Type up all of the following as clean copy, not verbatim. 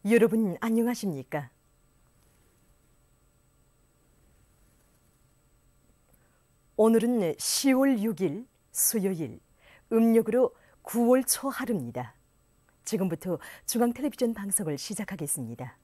여러분 안녕하십니까? 오늘은 10월 6일 수요일, 음력으로 9월 초하루입니다. 지금부터 중앙텔레비전 방송을 시작하겠습니다.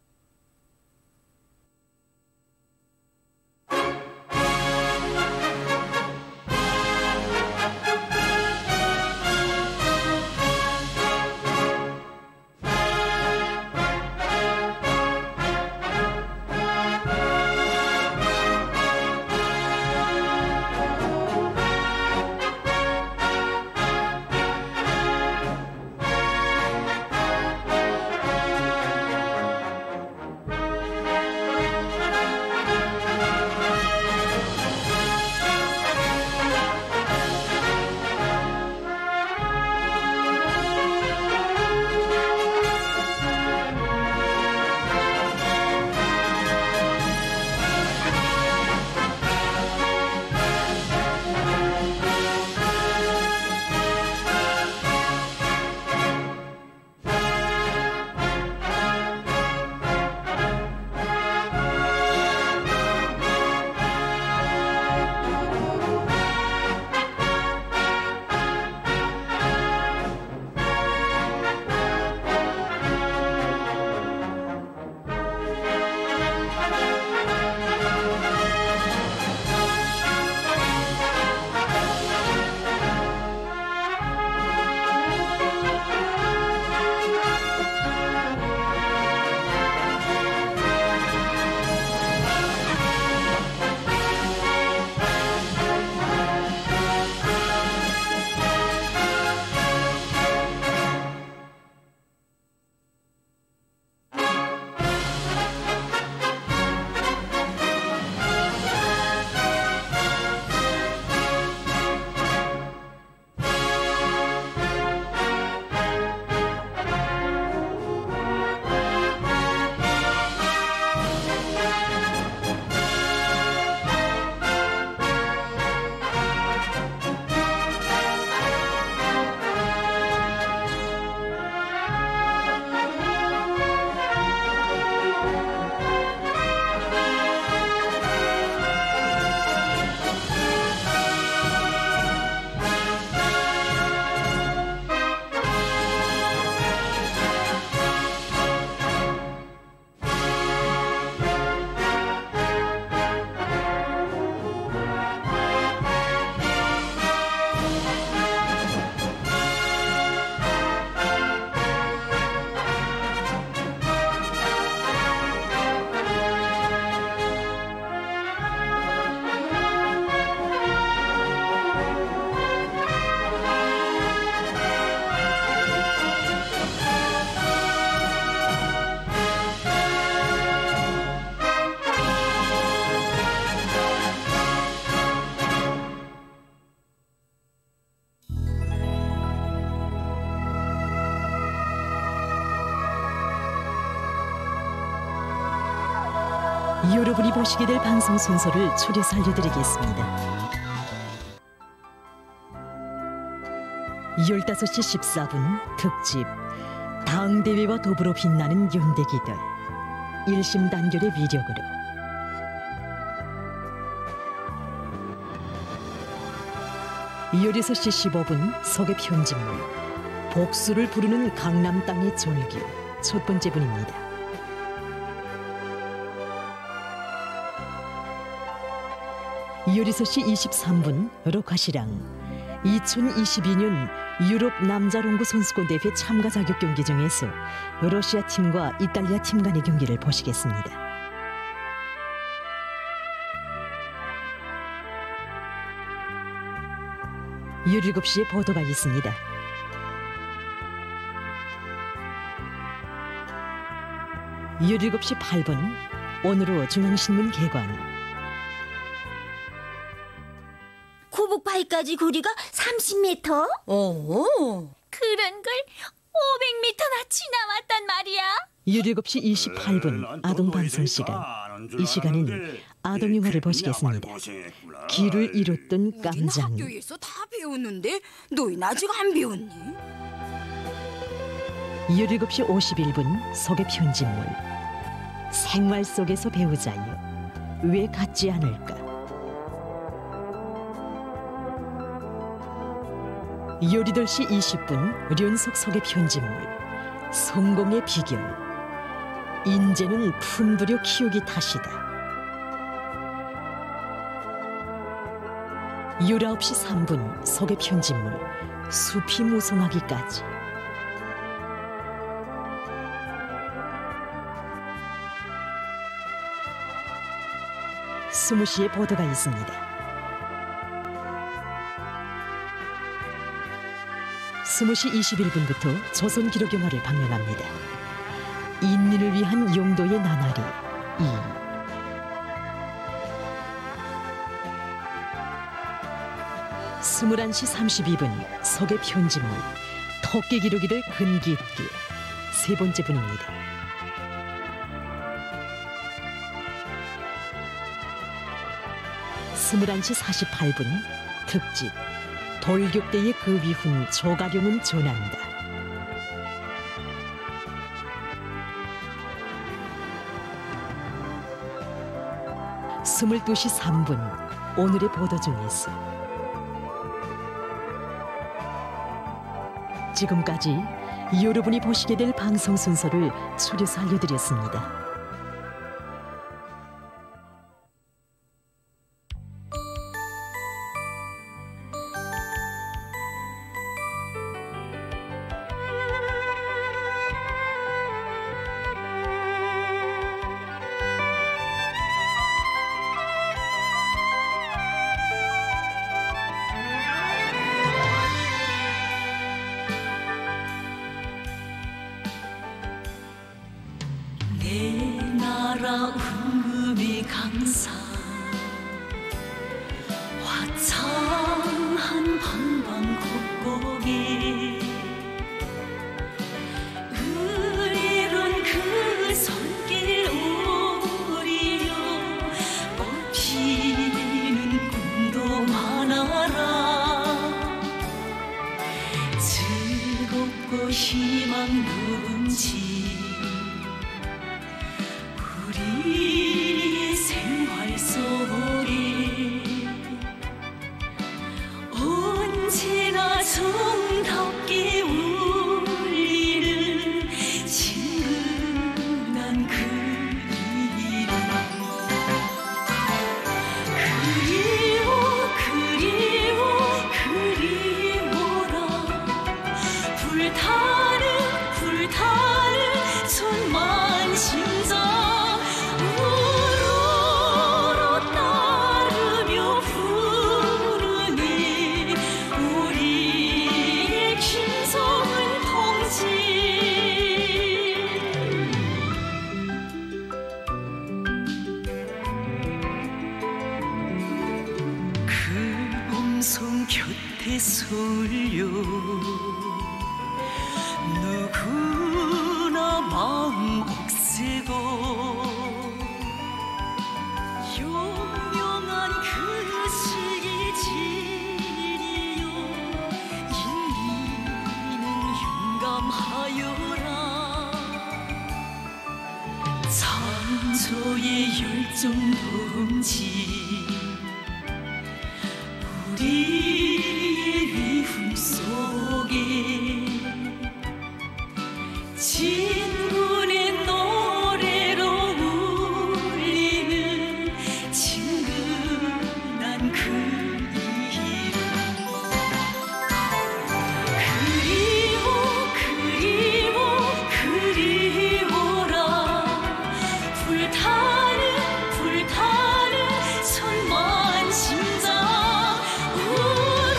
여러분이 보시게 될 방송 순서를 추려서 알려드리겠습니다. 15시 14분 특집 당대회와 더불어 빛나는 연대기들 일심단결의 위력으로 16시 15분 서계 편집물 복수를 부르는 강남 땅의 졸기 첫 번째 분입니다. 16시 23분 로카시랑 2022년 유럽 남자농구 선수권 대회 참가 자격 경기 중에서 러시아 팀과 이탈리아 팀 간의 경기를 보시겠습니다. 17시에 보도가 있습니다. 17시 8분 오늘로 중앙신문 개관 고북바위까지 거리가 30m? 그런 걸 500m나 지나왔단 말이야? 17시 28분 아동방송 시간. 이 시간은 아동영화를 보시겠습니다. 길을 잃었던 깜장. 학교에서 다 배웠는데 너희는 아직 안 배웠니? 17시 51분 속의 편집물. 생활 속에서 배우자여 왜 같지 않을까? 18시 20분 륜속 속의 편집물. 성공의 비결. 인재는 품들여 키우기 탓이다. 19시 3분 속의 편집물. 숲이 무성하기까지. 스무 시에 보도가 있습니다. 스무 시 21분부터 조선기록영화를 방영합니다. 인민을 위한 용도의 나날이 2. 21시 32분 속의 편집물. 토끼 기르기를 근기 있기. 세 번째 분입니다. 21시 48분 특집. 돌격대의 그 위훈 조가룡은 전한다. 22시 3분 오늘의 보도 중에서. 지금까지 여러분이 보시게 될 방송 순서를 추려서 알려드렸습니다. 내 나라 은금이 강산 화창한 방방곡곡에 으리른 그 손길 오리여 꽃피는 꿈도 많아라 즐겁고 희망 넘치 우리의 생활 속에 언제나 정답게 울리는 친근한 그 이름 그리워 그리워라 불타는 천만 심장 곁에 서울요 누구나 마음 억세고 용명한 그 시기지리요 인민은 용감하여라 창조의 열정 동지 우리의 위훈 속에 진군의 노래로 울리는 친근한 그 이름 그리워라 불타는 천만 심장 우리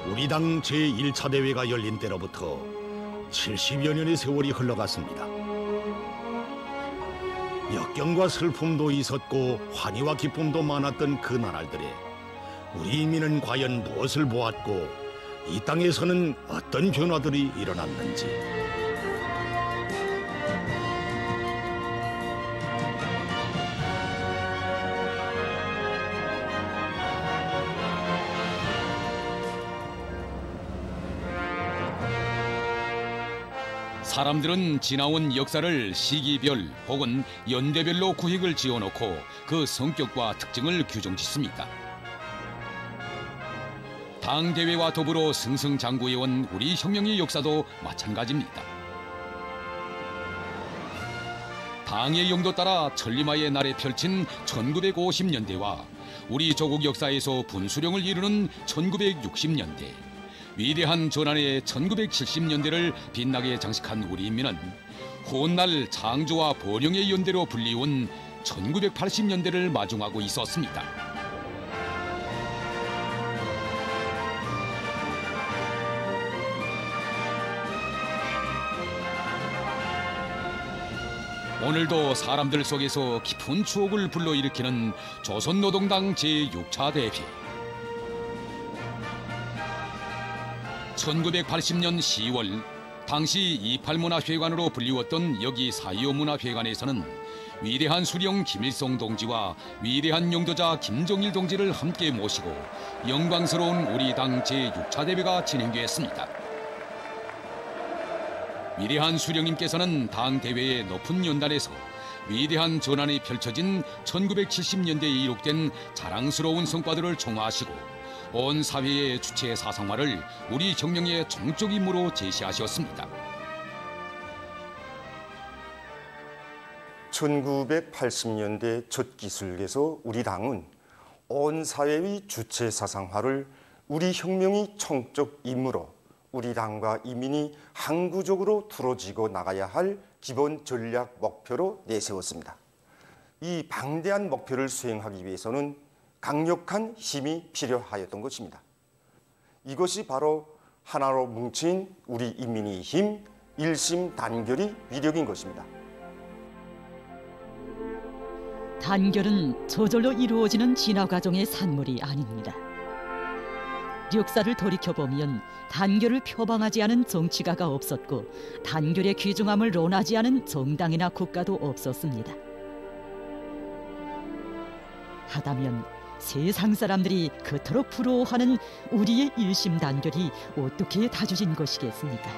우리 당 제1차 대회가 열린 때로부터 70여 년의 세월이 흘러갔습니다. 역경과 슬픔도 있었고 환희와 기쁨도 많았던 그 나날들에 우리 인민은 과연 무엇을 보았고 이 땅에서는 어떤 변화들이 일어났는지. 사람들은 지나온 역사를 시기별 혹은 연대별로 구획을 지어놓고 그 성격과 특징을 규정짓습니다. 당대회와 더불어 승승장구해온 우리 혁명의 역사도 마찬가지입니다. 당의 용도 따라 천리마의 날에 펼친 1950년대와 우리 조국 역사에서 분수령을 이루는 1960년대, 위대한 전환의 1970년대를 빛나게 장식한 우리 인민은 훗날 창조와 번영의 연대로 불리운 1980년대를 마중하고 있었습니다. 오늘도 사람들 속에서 깊은 추억을 불러일으키는 조선노동당 제6차 대회. 1980년 10월 당시 이팔문화회관으로 불리웠던 여기 4.25 문화회관에서는 위대한 수령 김일성 동지와 위대한 용도자 김정일 동지를 함께 모시고 영광스러운 우리 당 제6차 대회가 진행되었습니다. 위대한 수령님께서는 당 대회의 높은 연단에서 위대한 전환이 펼쳐진 1970년대에 이룩된 자랑스러운 성과들을 총화하시고 온 사회의 주체 사상화를 우리 혁명의 정적 임무로 제시하셨습니다. 1980년대 첫 기술에서 우리 당은 온 사회의 주체 사상화를 우리 혁명의 청적 임무로 우리 당과 인민이 항구적으로 두어지고 나가야 할 기본 전략 목표로 내세웠습니다. 이 방대한 목표를 수행하기 위해서는 강력한 힘이 필요하였던 것입니다. 이것이 바로 하나로 뭉친 우리 인민의 힘, 일심단결의 위력인 것입니다. 단결은 저절로 이루어지는 진화 과정의 산물이 아닙니다. 역사를 돌이켜보면 단결을 표방하지 않은 정치가가 없었고 단결의 귀중함을 논하지 않은 정당이나 국가도 없었습니다. 하다면 세상 사람들이 그토록 부러워하는 우리의 일심단결이 어떻게 다져진 것이겠습니까?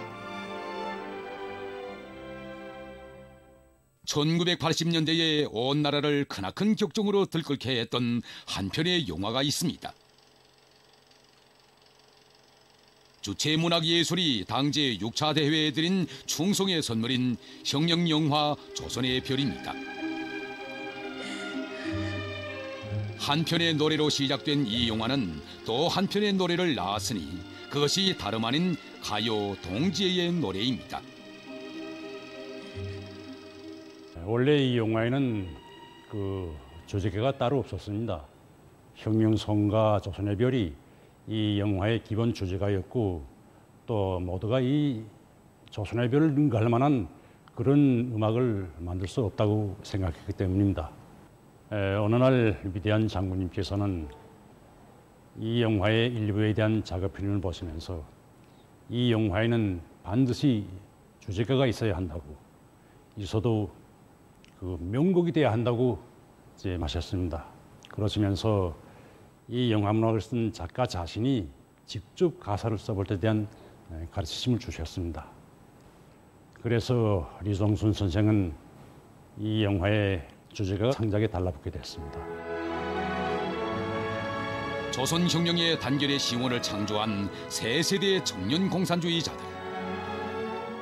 1980년대에 온 나라를 크나큰 격정으로 들끓게 했던 한 편의 영화가 있습니다. 주체문학예술이 당제 6차 대회에 드린 충성의 선물인 혁명영화 조선의 별입니다. 한 편의 노래로 시작된 이 영화는 또 한 편의 노래를 낳았으니 그것이 다름 아닌 가요 동지의 노래입니다. 원래 이 영화에는 그 조직회가 따로 없었습니다. 혁명성과 조선의 별이 이 영화의 기본 주제가였고 또 모두가 이 조선의 별을 능가할 만한 그런 음악을 만들 수 없다고 생각했기 때문입니다. 어느 날 위대한 장군님께서는 이 영화의 일부에 대한 작업편을 보시면서 이 영화에는 반드시 주제가가 있어야 한다고, 있어도 그 명곡이 돼야 한다고 이제 마셨습니다. 그러시면서 이 영화문학을 쓴 작가 자신이 직접 가사를 써볼 때 대한 가르치심을 주셨습니다. 그래서 리종순 선생은 이 영화의 주제가 창작에 달라붙게 됐습니다. 조선혁명의 단결의 시원을 창조한 새 세대의 청년 공산주의자들.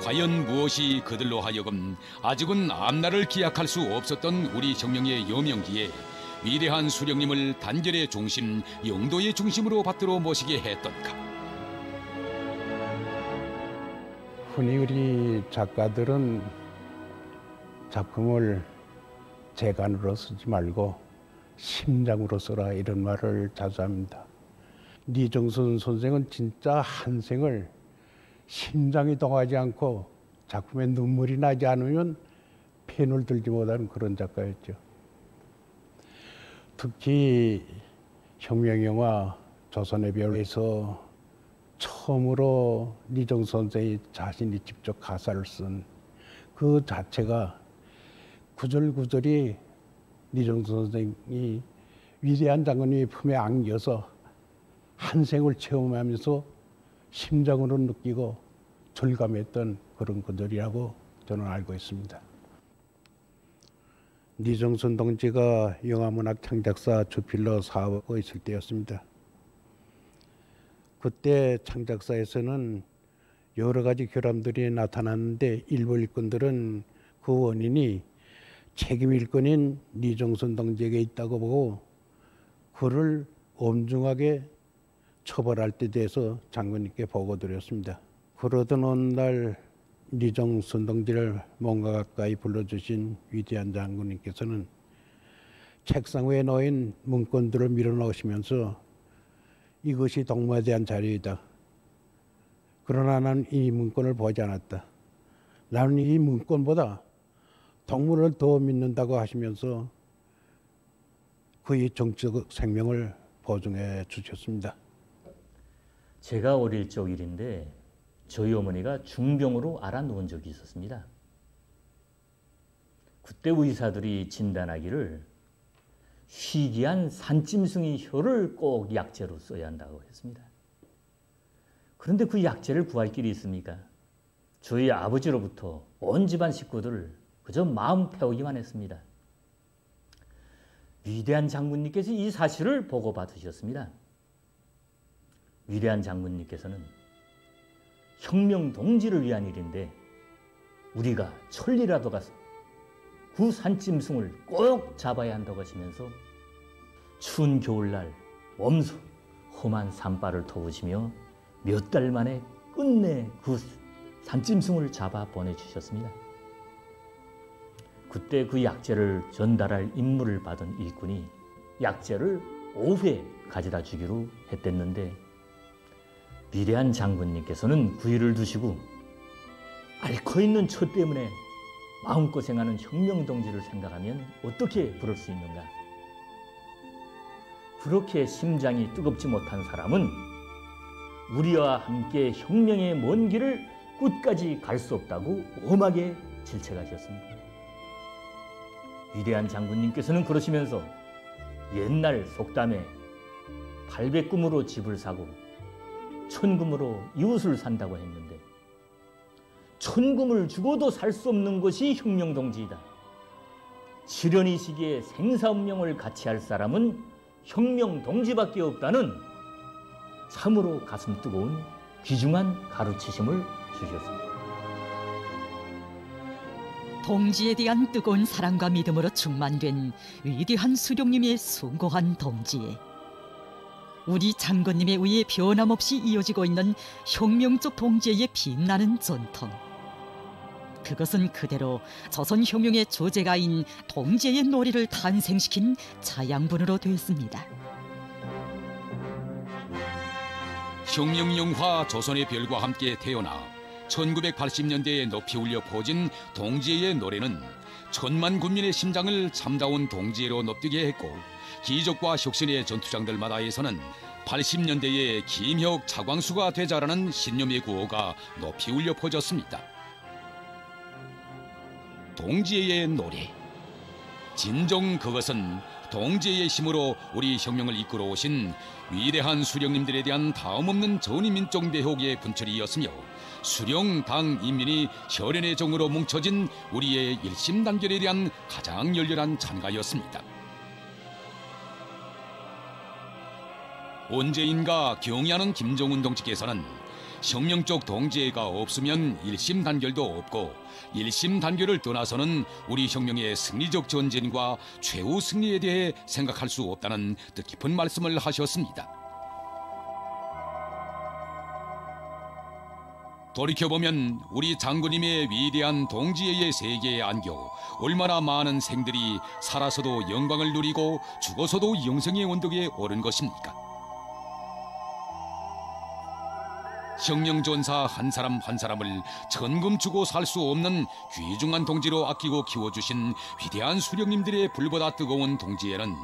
과연 무엇이 그들로 하여금 아직은 앞날을 기약할 수 없었던 우리 혁명의 여명기에 위대한 수령님을 단결의 중심, 영도의 중심으로 받들어 모시게 했던가. 흔히 우리 작가들은 작품을 재간으로 쓰지 말고 심장으로 써라 이런 말을 자주 합니다. 니정선 선생은 진짜 한 생을 심장이 동하지 않고 작품에 눈물이 나지 않으면 펜을 들지 못하는 그런 작가였죠. 특히 혁명영화 조선의 별에서 처음으로 니정 선생이 자신이 직접 가사를 쓴 그 자체가 구절구절이 니정 선생이 위대한 장군의 품에 안겨서 한 생을 체험하면서 심장으로 느끼고 절감했던 그런 구절이라고 저는 알고 있습니다. 니정선 동지가 영화문학 창작사 주필로 사업하고 있을 때였습니다. 그때 창작사에서는 여러 가지 결함들이 나타났는데 일부 일꾼들은 그 원인이 책임 일꾼인 니정선 동지에게 있다고 보고 그를 엄중하게 처벌할 때 대해서 장군님께 보고드렸습니다. 그러던 어느 날 니정선 동지를 몸과 가까이 불러주신 위대한 장군님께서는 책상 위에 놓인 문건들을 밀어넣으시면서 이것이 동무에 대한 자료이다. 그러나 나는 이 문건을 보지 않았다. 나는 이 문건보다 동무를 더 믿는다고 하시면서 그의 정치적 생명을 보증해 주셨습니다. 제가 어릴 적 일인데 저희 어머니가 중병으로 알아 누운 적이 있었습니다. 그때 의사들이 진단하기를 희귀한 산짐승의 혀를 꼭 약재로 써야 한다고 했습니다. 그런데 그 약재를 구할 길이 있습니까? 저희 아버지로부터 온 집안 식구들 그저 마음 태우기만 했습니다. 위대한 장군님께서 이 사실을 보고받으셨습니다. 위대한 장군님께서는 혁명 동지를 위한 일인데 우리가 천리라도 가서 그 산짐승을 꼭 잡아야 한다고 하시면서 추운 겨울날 엄소 험한 산바를 터우시며 몇 달 만에 끝내 그 산짐승을 잡아 보내주셨습니다. 그때 그 약재를 전달할 임무를 받은 일꾼이 약재를 5회 가져다 주기로 했댔는데 위대한 장군님께서는 그 일을 두시고 앓고 있는 처 때문에 마음고생하는 혁명동지를 생각하면 어떻게 부를 수 있는가? 그렇게 심장이 뜨겁지 못한 사람은 우리와 함께 혁명의 먼 길을 끝까지 갈 수 없다고 엄하게 질책하셨습니다. 위대한 장군님께서는 그러시면서 옛날 속담에 800금으로 집을 사고 1000금으로 이웃을 산다고 했는데 1000금을 주고도 살 수 없는 것이 혁명동지이다. 시련의 시기에 생사운명을 같이 할 사람은 혁명동지밖에 없다는 참으로 가슴 뜨거운 귀중한 가르치심을 주셨습니다. 동지에 대한 뜨거운 사랑과 믿음으로 충만된 위대한 수령님의 숭고한 동지에 우리 장군님에 의해 변함없이 이어지고 있는 혁명적 동지의 빛나는 전통. 그것은 그대로 조선혁명의 조제가인 동지의 노래를 탄생시킨 자양분으로 되었습니다. 혁명영화 조선의 별과 함께 태어나 1980년대에 높이 울려 퍼진 동지의 노래는 천만 군민의 심장을 참다운 동지로 높이게 했고 기적과 혁신의 전투장들마다에서는 80년대에 김혁, 차광수가 되자라는 신념의 구호가 높이 울려 퍼졌습니다. 동지의 노래. 진정 그것은 동지의 힘으로 우리 혁명을 이끌어 오신 위대한 수령님들에 대한 다음없는 전위민족 대혹의 분철이었으며 수령 당 인민이 혈연의 정으로 뭉쳐진 우리의 일심단결에 대한 가장 열렬한 찬가였습니다. 언제인가 경의하는 김정은 동지께서는 혁명적 동지애가 없으면 일심단결도 없고 일심단결을 떠나서는 우리 혁명의 승리적 전진과 최후 승리에 대해 생각할 수 없다는 뜻깊은 말씀을 하셨습니다. 돌이켜보면 우리 장군님의 위대한 동지애의 세계에 안겨 얼마나 많은 생들이 살아서도 영광을 누리고 죽어서도 영생의 원덕에 오른 것입니까? 형령 전사 한 사람 한 사람을 천금 주고 살 수 없는 귀중한 동지로 아끼고 키워주신 위대한 수령님들의 불보다 뜨거운 동지에는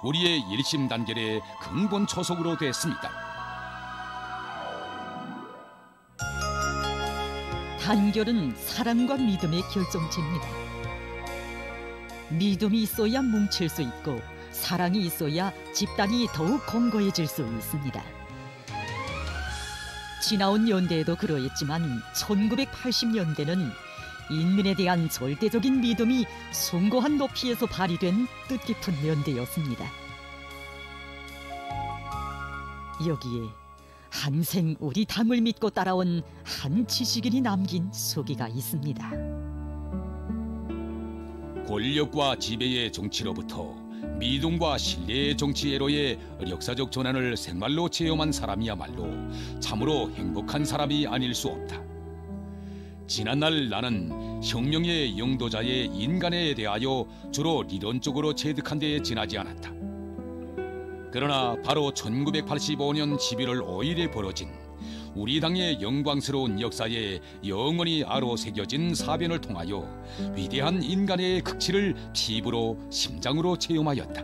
우리의 일심단결의 근본 초석으로 됐습니다. 단결은 사랑과 믿음의 결정체입니다. 믿음이 있어야 뭉칠 수 있고 사랑이 있어야 집단이 더욱 견고해질 수 있습니다. 지나온 연대에도 그러했지만 1980년대는 인민에 대한 절대적인 믿음이 숭고한 높이에서 발휘된 뜻깊은 연대였습니다. 여기에 한생 우리 당을 믿고 따라온 한 지식인이 남긴 수기가 있습니다. 권력과 지배의 정치로부터 미동과 신뢰의 정치애로의 역사적 전환을 생말로 체험한 사람이야말로 참으로 행복한 사람이 아닐 수 없다. 지난날 나는 혁명의 영도자의 인간에 대하여 주로 리론적으로 체득한 데에 지나지 않았다. 그러나 바로 1985년 11월 5일에 벌어진 우리 당의 영광스러운 역사에 영원히 아로 새겨진 사변을 통하여 위대한 인간의 극치를 피부로 심장으로 체험하였다.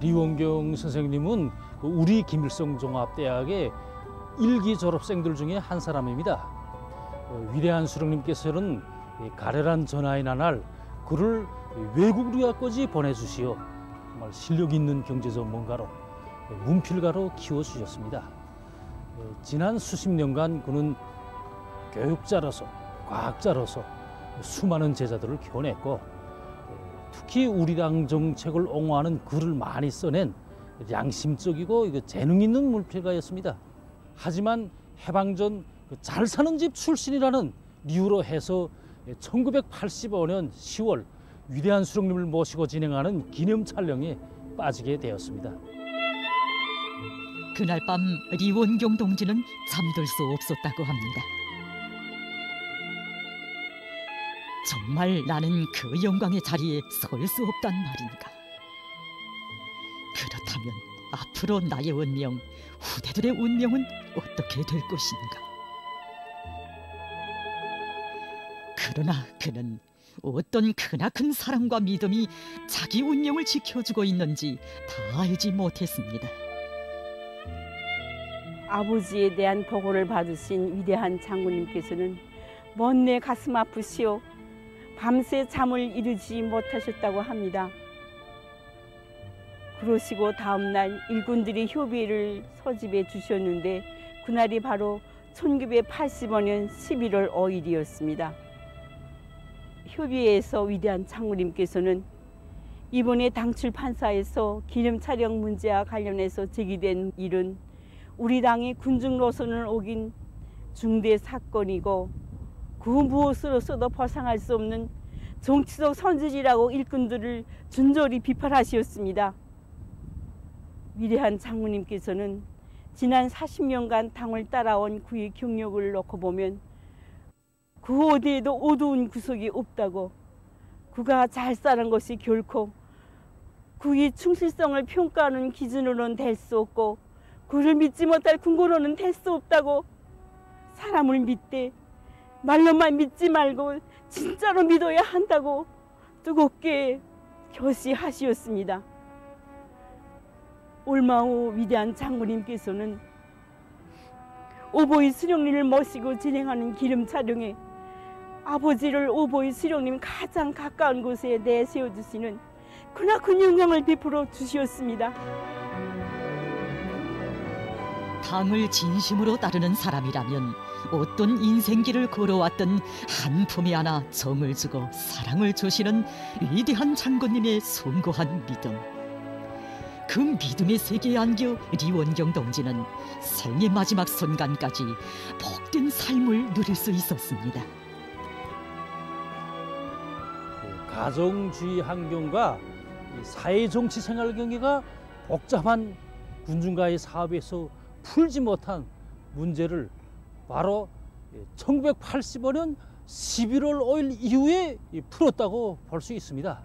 리원경 선생님은 우리 김일성 종합대학의 1기 졸업생들 중에 한 사람입니다. 위대한 수령님께서는 가련한 전하의 나날 그를 외국 유학까지 보내주시어 정말 실력 있는 경제 전문가로 문필가로 키워주셨습니다. 지난 수십 년간 그는 교육자로서 과학자로서 수많은 제자들을 키워냈고 특히 우리 당 정책을 옹호하는 글을 많이 써낸 양심적이고 재능 있는 문필가였습니다. 하지만 해방 전 잘 사는 집 출신이라는 이유로 해서 1985년 10월 위대한 수령님을 모시고 진행하는 기념 촬영에 빠지게 되었습니다. 그날 밤 리원경 동지는 잠들 수 없었다고 합니다. 정말 나는 그 영광의 자리에 설 수 없단 말인가. 그렇다면 앞으로 나의 운명, 후대들의 운명은 어떻게 될 것인가. 그러나 그는 어떤 크나큰 사랑과 믿음이 자기 운명을 지켜주고 있는지 다 알지 못했습니다. 아버지에 대한 보고를 받으신 위대한 장군님께서는 먼 내 가슴 아프시오 밤새 잠을 이루지 못하셨다고 합니다. 그러시고 다음날 일꾼들이 효비를 서집해 주셨는데 그날이 바로 1985년 11월 5일이었습니다. 효비에서 위대한 장군님께서는 이번에 당출 판사에서 기념 촬영 문제와 관련해서 제기된 일은 우리 당의 군중 노선을 어긴 중대 사건이고 그 무엇으로서도 보상할 수 없는 정치적 선질이라고 일꾼들을 준절히 비판하시었습니다. 위대한 장군님께서는 지난 40년간 당을 따라온 그의 경력을 놓고 보면 그 어디에도 어두운 구석이 없다고, 그가 잘 사는 것이 결코 그의 충실성을 평가하는 기준으로는 될 수 없고 그를 믿지 못할 근거로는 될 수 없다고, 사람을 믿되 말로만 믿지 말고 진짜로 믿어야 한다고 뜨겁게 결시하시었습니다. 얼마 후 위대한 장군님께서는 오보이 수령님을 모시고 진행하는 기념 촬영에 아버지를 오보이 수령님 가장 가까운 곳에 내세워주시는 크나큰 영향을 베풀어 주셨습니다. 당을 진심으로 따르는 사람이라면 어떤 인생길을 걸어왔던 한 품에 하나 정을 주고 사랑을 주시는 위대한 장군님의 숭고한 믿음. 그 믿음의 세계에 안겨 리원경 동지는 생의 마지막 순간까지 복된 삶을 누릴 수 있었습니다. 가정주의 환경과 사회정치 생활 경계가 복잡한 군중과의 사업에서 풀지 못한 문제를 바로 1985년 11월 5일 이후에 풀었다고 볼 수 있습니다.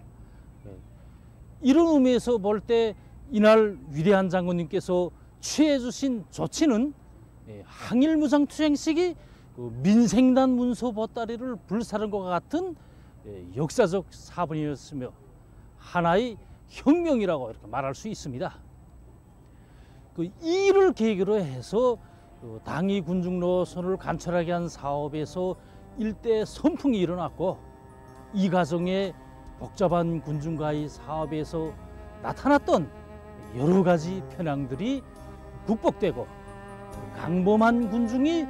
이런 의미에서 볼 때 이날 위대한 장군님께서 취해 주신 조치는 항일무장투쟁식이 민생단 문서 보따리를 불사른 것과 같은 역사적 사건이었으며 하나의 혁명이라고 이렇게 말할 수 있습니다. 이 일을 계기로 해서 당이 군중 노선을 관철하게 한 사업에서 일대 선풍이 일어났고, 이 과정에 복잡한 군중과의 사업에서 나타났던 여러 가지 편향들이 극복되고 강범한 군중이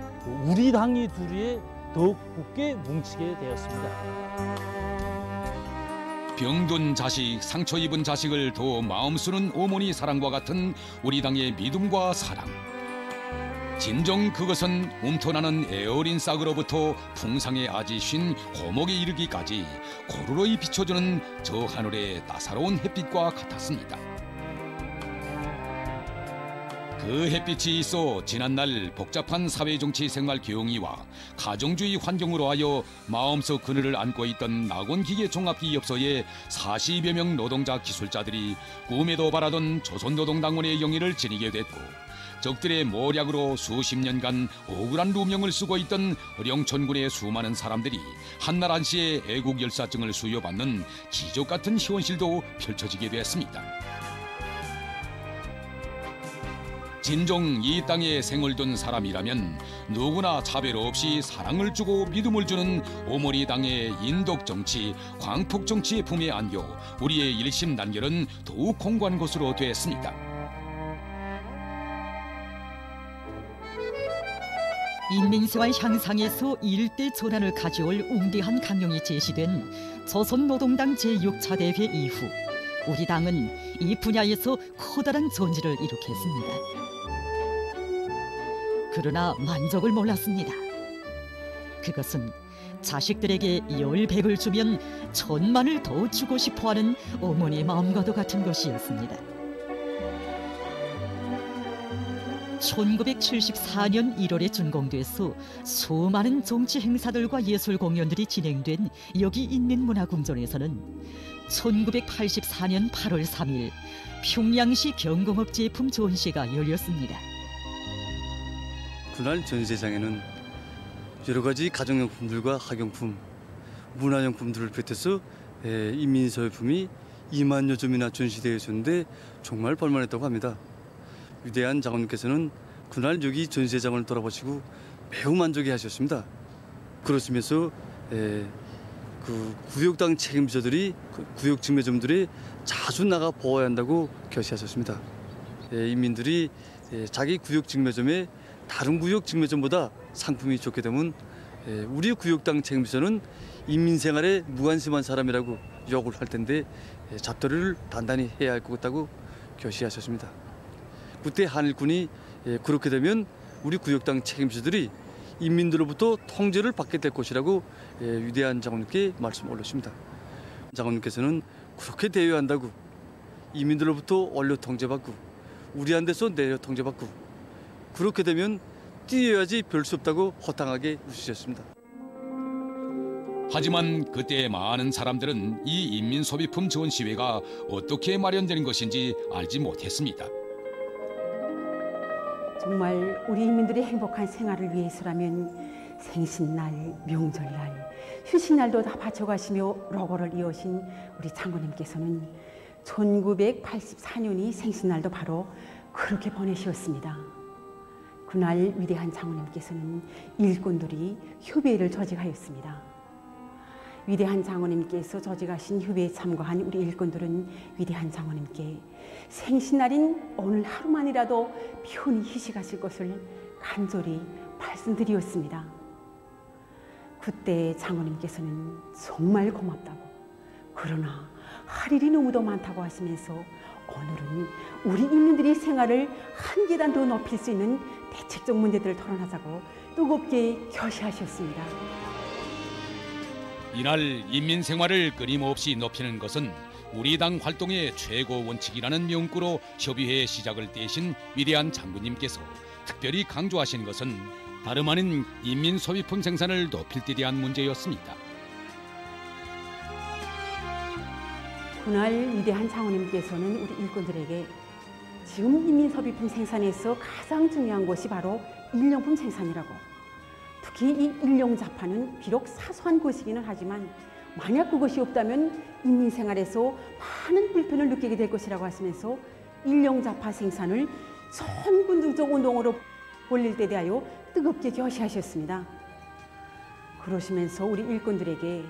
우리 당이 둘이에 더욱 굳게 뭉치게 되었습니다. 병든 자식, 상처 입은 자식을 더 마음 쓰는 어머니 사랑과 같은 우리 당의 믿음과 사랑. 진정 그것은 움터나는 애어린 싹으로부터 풍상의 아지 쉰 고목에 이르기까지 고루로이 비춰주는 저 하늘의 따사로운 햇빛과 같았습니다. 그 햇빛이 있어 지난날 복잡한 사회정치 생활 교영위와 가정주의 환경으로 하여 마음속 그늘을 안고 있던 낙원기계 종합기업소의 40여 명 노동자 기술자들이 꿈에도 바라던 조선노동당원의 영예를 지니게 됐고, 적들의 모략으로 수십 년간 억울한 누명을 쓰고 있던 어령천군의 수많은 사람들이 한날 한시에 애국열사증을 수여받는 기적 같은 현실도 펼쳐지게 됐습니다. 진정 이 땅에 생을 둔 사람이라면 누구나 차별 없이 사랑을 주고 믿음을 주는 어머니 당의 인덕정치, 광폭정치의 품에 안겨 우리의 일심단결은 더욱 공고한 것으로 되었습니다. 인민세와 향상에서 일대 전환을 가져올 웅대한 강령이 제시된 조선노동당 제6차 대회 이후 우리 당은 이 분야에서 커다란 전지를 이룩했습니다. 그러나 만족을 몰랐습니다. 그것은 자식들에게 10백을 주면 1000만을 더 주고 싶어하는 어머니의 마음과도 같은 것이었습니다. 1974년 1월에 준공돼서 수많은 정치 행사들과 예술 공연들이 진행된 여기 인민문화궁전에서는 1984년 8월 3일 평양시 경공업 제품 전시가 열렸습니다. 그날 전시장에는 여러 가지 가정용품들과 학용품, 문화용품들을 비롯해서 인민소유품이 2만여 점이나 전시되어 있었는데 정말 볼만했다고 합니다. 위대한 장관님께서는 그날 여기 전시장을 돌아보시고 매우 만족해하셨습니다. 그러시면서 그 구역당 책임자들이 구역 직매점들이 자주 나가 보아야 한다고 결시하셨습니다. 인민들이 자기 구역 직매점에 다른 구역 직매점보다 상품이 좋게 되면 우리 구역당 책임자는 인민생활에 무관심한 사람이라고 욕을 할 텐데 잡더리를 단단히 해야 할 것 같다고 결시하셨습니다. 그때 한일군이 그렇게 되면 우리 구역당 책임자들이 인민들로부터 통제를 받게 될 것이라고 위대한 장군님께 말씀 올렸습니다. 장군님께서는 그렇게 대해야 한다고, 인민들로부터 원료 통제받고 우리한테서 내려 통제받고 그렇게 되면 뛰어야지 별 수 없다고 허탕하게 웃으셨습니다. 하지만 그때 많은 사람들은 이 인민소비품 전시회가 어떻게 마련되는 것인지 알지 못했습니다. 정말 우리 인민들의 행복한 생활을 위해서라면 생신날, 명절날, 휴식날도 다 바쳐가시며 로고를 이어오신 우리 장군님께서는 1984년이 생신날도 바로 그렇게 보내셨습니다. 그날 위대한 장군님께서는 일꾼들이 휴배를 조직하였습니다. 위대한 장군님께서 조직하신 휴배에 참가한 우리 일꾼들은 위대한 장군님께 생신날인 오늘 하루만이라도 편히 휴식하실 것을 간절히 말씀드리었습니다. 그때 장군님께서는 정말 고맙다고, 그러나 할 일이 너무도 많다고 하시면서 오늘은 우리 인민들의 생활을 한 계단 더 높일 수 있는 대책적 문제들을 토론하자고 뜨겁게 결시하셨습니다. 이날 인민 생활을 끊임없이 높이는 것은 우리 당 활동의 최고 원칙이라는 명구로 협의회 시작을 떼신 위대한 장군님께서 특별히 강조하신 것은 다름 아닌 인민 소비품 생산을 높일 때 대한 문제였습니다. 그날 위대한 장군님께서는 우리 일꾼들에게 지금 인민섭입품 생산에서 가장 중요한 것이 바로 일용품 생산이라고. 특히 이 일용자파는 비록 사소한 것이기는 하지만 만약 그것이 없다면 인민생활에서 많은 불편을 느끼게 될 것이라고 하시면서 일용자파 생산을 선군중적 운동으로 올릴 때 대하여 뜨겁게 겨시하셨습니다. 그러시면서 우리 일꾼들에게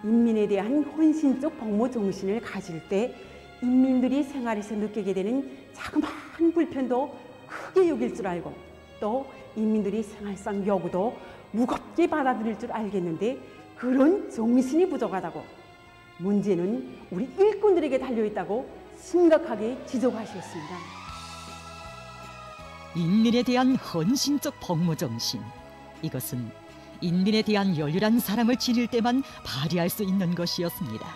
인민에 대한 헌신적 복무 정신을 가질 때 인민들이 생활에서 느끼게 되는 자그마한 불편도 크게 여길 줄 알고 또 인민들이 생활상 요구도 무겁게 받아들일 줄 알겠는데 그런 정신이 부족하다고 문제는 우리 일꾼들에게 달려있다고 심각하게 지적하셨습니다. 인민에 대한 헌신적 복무정신, 이것은 인민에 대한 열렬한 사랑을 지닐 때만 발휘할 수 있는 것이었습니다.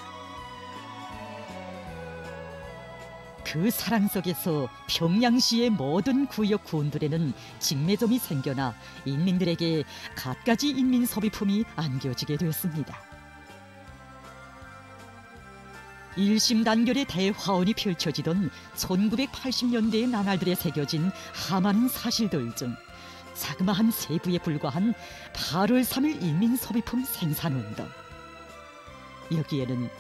그 사랑 속에서 평양시의 모든 구역 군들에는 직매점이 생겨나 인민들에게 갖가지 인민소비품이 안겨지게 되었습니다. 일심단결의 대화원이 펼쳐지던 1980년대의 나날들에 새겨진 하많은 사실들 중 자그마한 세부에 불과한 8월 3일 인민소비품 생산운동. 여기에는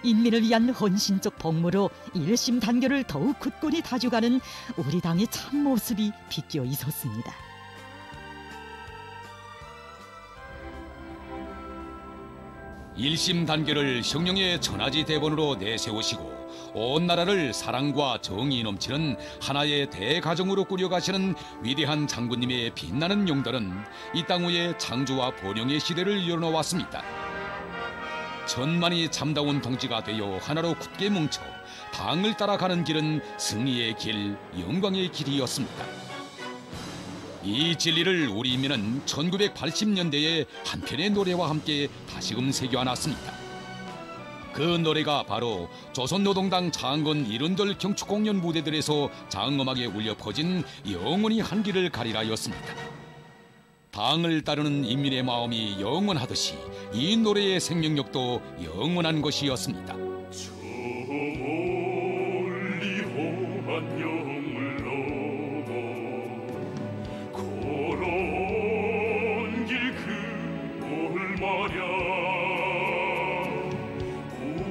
인민을 위한 헌신적 복무로 일심단결을 더욱 굳건히 다져가는 우리 당의 참모습이 비껴 있었습니다. 일심단결을 혁명의 천하지 대본으로 내세우시고 온 나라를 사랑과 정이 넘치는 하나의 대가정으로 꾸려가시는 위대한 장군님의 빛나는 용달은 이 땅 위에 창조와 번영의 시대를 열어놓았습니다. 천만이 참다운 동지가 되어 하나로 굳게 뭉쳐 당을 따라가는 길은 승리의 길, 영광의 길이었습니다. 이 진리를 우리 인민은 1980년대에 한 편의 노래와 함께 다시금 새겨안았습니다. 그 노래가 바로 조선노동당 장건 이른들 경축공연 무대들에서 장엄하게 울려 퍼진 영원히 한 길을 가리라였습니다. 당을 따르는 인민의 마음이 영원하듯이 이 노래의 생명력도 영원한 것이었습니다. 저 멀리 험한 영을 넘어 걸어온 길 그걸 말야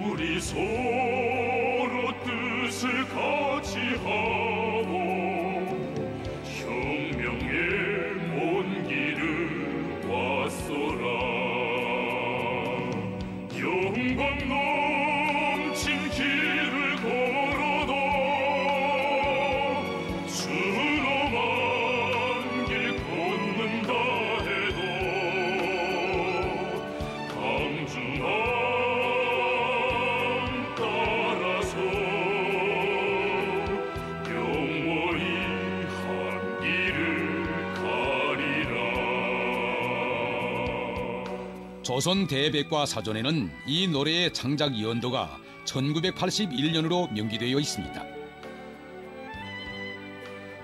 우리 서로 뜻을 같이 하고 혁명의 먼 길을 왔소라 영광 넘친 길을 걸어도 수놓은 길 걷는다 해도 강중한 따라서 영원히 한 길을 가리라. 조선 대백과 사전에는 이 노래의 창작 연도가 1981년으로 명기되어 있습니다.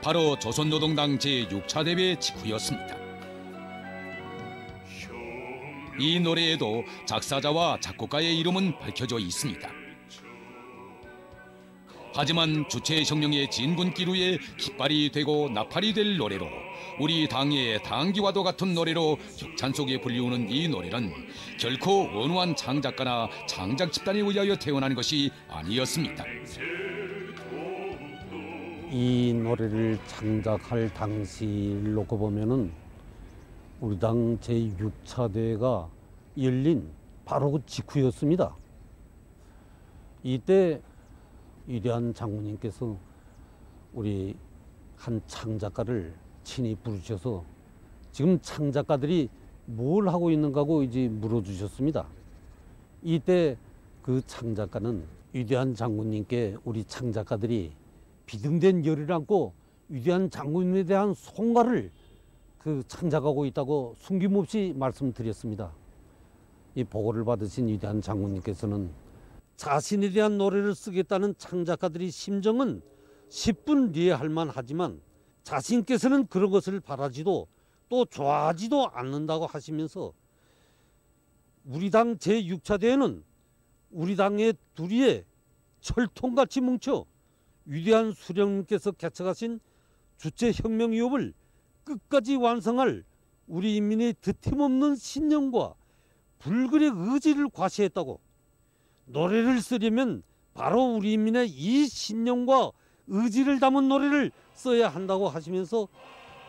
바로 조선노동당 제6차 대회 직후였습니다. 이 노래에도 작사자와 작곡가의 이름은 밝혀져 있습니다. 하지만 주체혁명의 진군기류에 깃발이 되고 나팔이 될 노래로 우리 당의 당기와도 같은 노래로 격찬 속에 불리우는 이 노래는 결코 원후한 창작가나 창작 집단에 의하여 태어난 것이 아니었습니다. 이 노래를 창작할 당시를 놓고 보면은 우리 당 제6차 대회가 열린 바로 그 직후였습니다. 이때 위대한 장군님께서 우리 한 창작가를 친히 부르셔서 지금 창작가들이 뭘 하고 있는가고 이제 물어주셨습니다. 이때 그 창작가는 위대한 장군님께 우리 창작가들이 비등된 열을 안고 위대한 장군님에 대한 송가를 그 창작하고 있다고 숨김없이 말씀드렸습니다. 이 보고를 받으신 위대한 장군님께서는 자신에 대한 노래를 쓰겠다는 창작가들의 심정은 10분 뒤에 할 만하지만 자신께서는 그런 것을 바라지도 또 좋아하지도 않는다고 하시면서 우리 당 제6차 대회는 우리 당의 둘이의 철통같이 뭉쳐 위대한 수령님께서 개척하신 주체혁명위협을 끝까지 완성할 우리 인민의 드팀없는 신념과 불굴의 의지를 과시했다고. 노래를 쓰려면 바로 우리 인민의 이 신념과 의지를 담은 노래를 써야 한다고 하시면서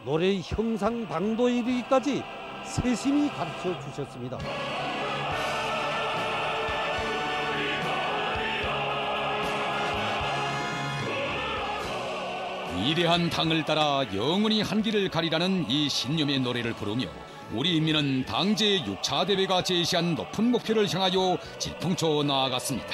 노래의 형상방도에 이르기까지 세심히 가르쳐 주셨습니다. 위대한 당을 따라 영원히 한 길을 가리라는 이 신념의 노래를 부르며 우리 인민은 당제 6차 대회가 제시한 높은 목표를 향하여 질풍쳐 나아갔습니다.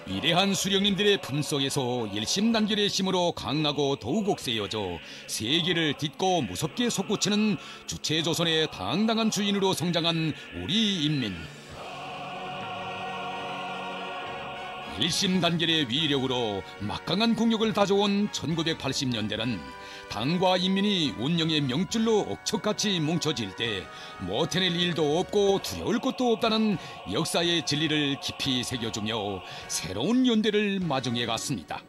위대한 수령님들의 품속에서 일심단결의 심으로 강하고 더욱 옥세여져 세계를 딛고 무섭게 솟구치는 주체조선의 당당한 주인으로 성장한 우리 인민. 일심단결의 위력으로 막강한 국력을 다져온 1980년대는 당과 인민이 운명의 명줄로 억척같이 뭉쳐질 때 못해낼 일도 없고 두려울 것도 없다는 역사의 진리를 깊이 새겨주며 새로운 연대를 마중해 갔습니다.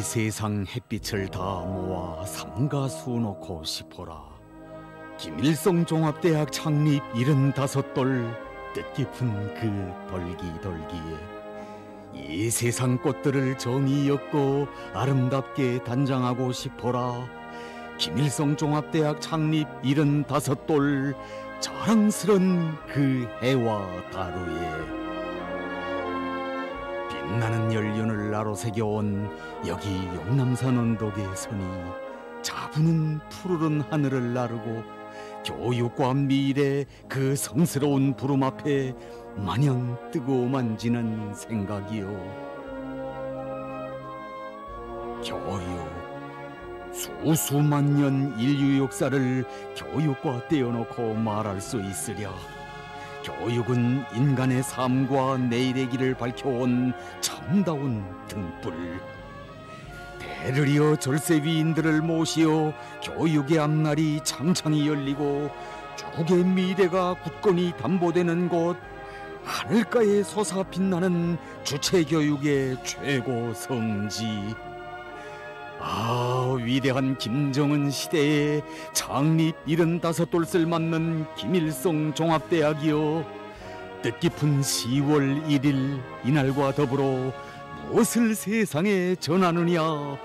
세상 햇빛을 다 모아 삼가 수놓고 싶어라. 김일성 종합대학 창립 75돌 뜻깊은 그 덜기덜기에 이 세상 꽃들을 정이 엮고 아름답게 단장하고 싶어라. 김일성 종합대학 창립 75돌 자랑스런 그 해와 다루에 빛나는 연륜을 나로새겨온 여기 용남산 언덕의 선이 자부는 푸르른 하늘을 나르고 교육과 미래 그 성스러운 부름 앞에 마냥 뜨거워만지는 생각이요. 교육 수수만 년 인류 역사를 교육과 떼어놓고 말할 수 있으랴. 교육은 인간의 삶과 내일의 길을 밝혀온 참다운 등불. 대를 이어 절세 위인들을 모시어 교육의 앞날이 창창히 열리고 조국의 미래가 굳건히 담보되는 곳, 하늘가에 솟아 빛나는 주체교육의 최고 성지. 아, 위대한 김정은 시대에 창립 75돌을 맞는 김일성 종합대학이여, 뜻깊은 10월 1일 이날과 더불어 무엇을 세상에 전하느냐,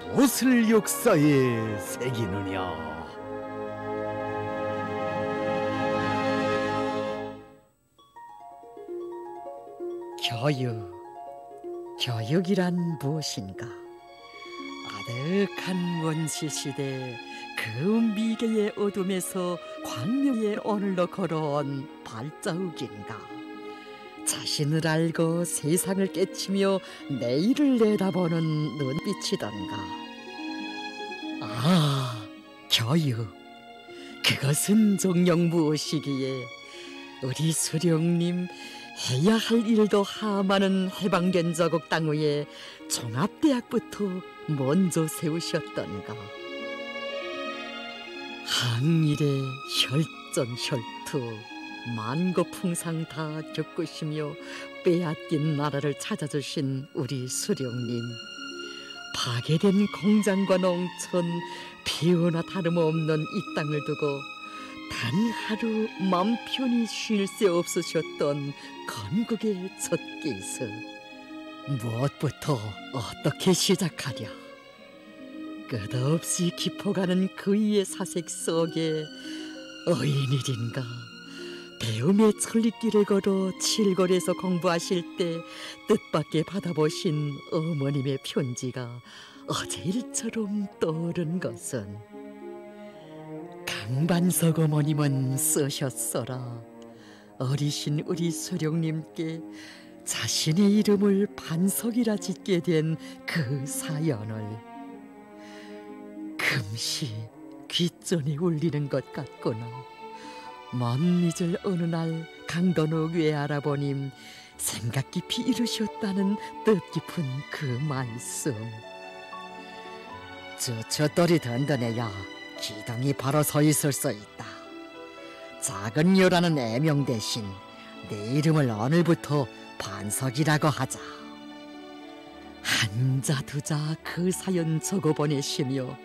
무엇을 역사에 새기느냐. 교육이란 무엇인가? 아득한 원시시대 그 미개의 어둠에서 광명의 오늘로 걸어온 발자국인가? 자신을 알고 세상을 깨치며 내일을 내다보는 눈빛이던가? 아, 교육. 그것은 정녕 무엇이기에 우리 수령님 해야 할 일도 하많은 해방된 저국 땅 위에 종합대학부터 먼저 세우셨던가? 항일의 혈전혈투 만고풍상 다 겪으시며 빼앗긴 나라를 찾아주신 우리 수령님, 파괴된 공장과 농촌, 비오나 다름없는 이 땅을 두고 단 하루 맘 편히 쉴 새 없으셨던 건국의 첫 기술, 무엇부터 어떻게 시작하랴? 끝없이 깊어가는 그이의 사색 속에 어인일인가 배움의 천리길을 걸어 칠거리에서 공부하실 때 뜻밖의 받아보신 어머님의 편지가 어제 일처럼 떠오른 것은, 강반석 어머님은 쓰셨어라. 어리신 우리 수령님께 자신의 이름을 반석이라 짓게 된 그 사연을 금시 귓전이 울리는 것 같구나. 먼 잊을 어느 날 강던욱 외할아버님 생각 깊이 이루셨다는 뜻깊은 그 말씀. 젖돌이 든든해야 기둥이 바로 서 있을 수 있다. 작은 여라는 애명 대신 내 이름을 오늘부터 반석이라고 하자. 한자 두자 그 사연 적어 보내시며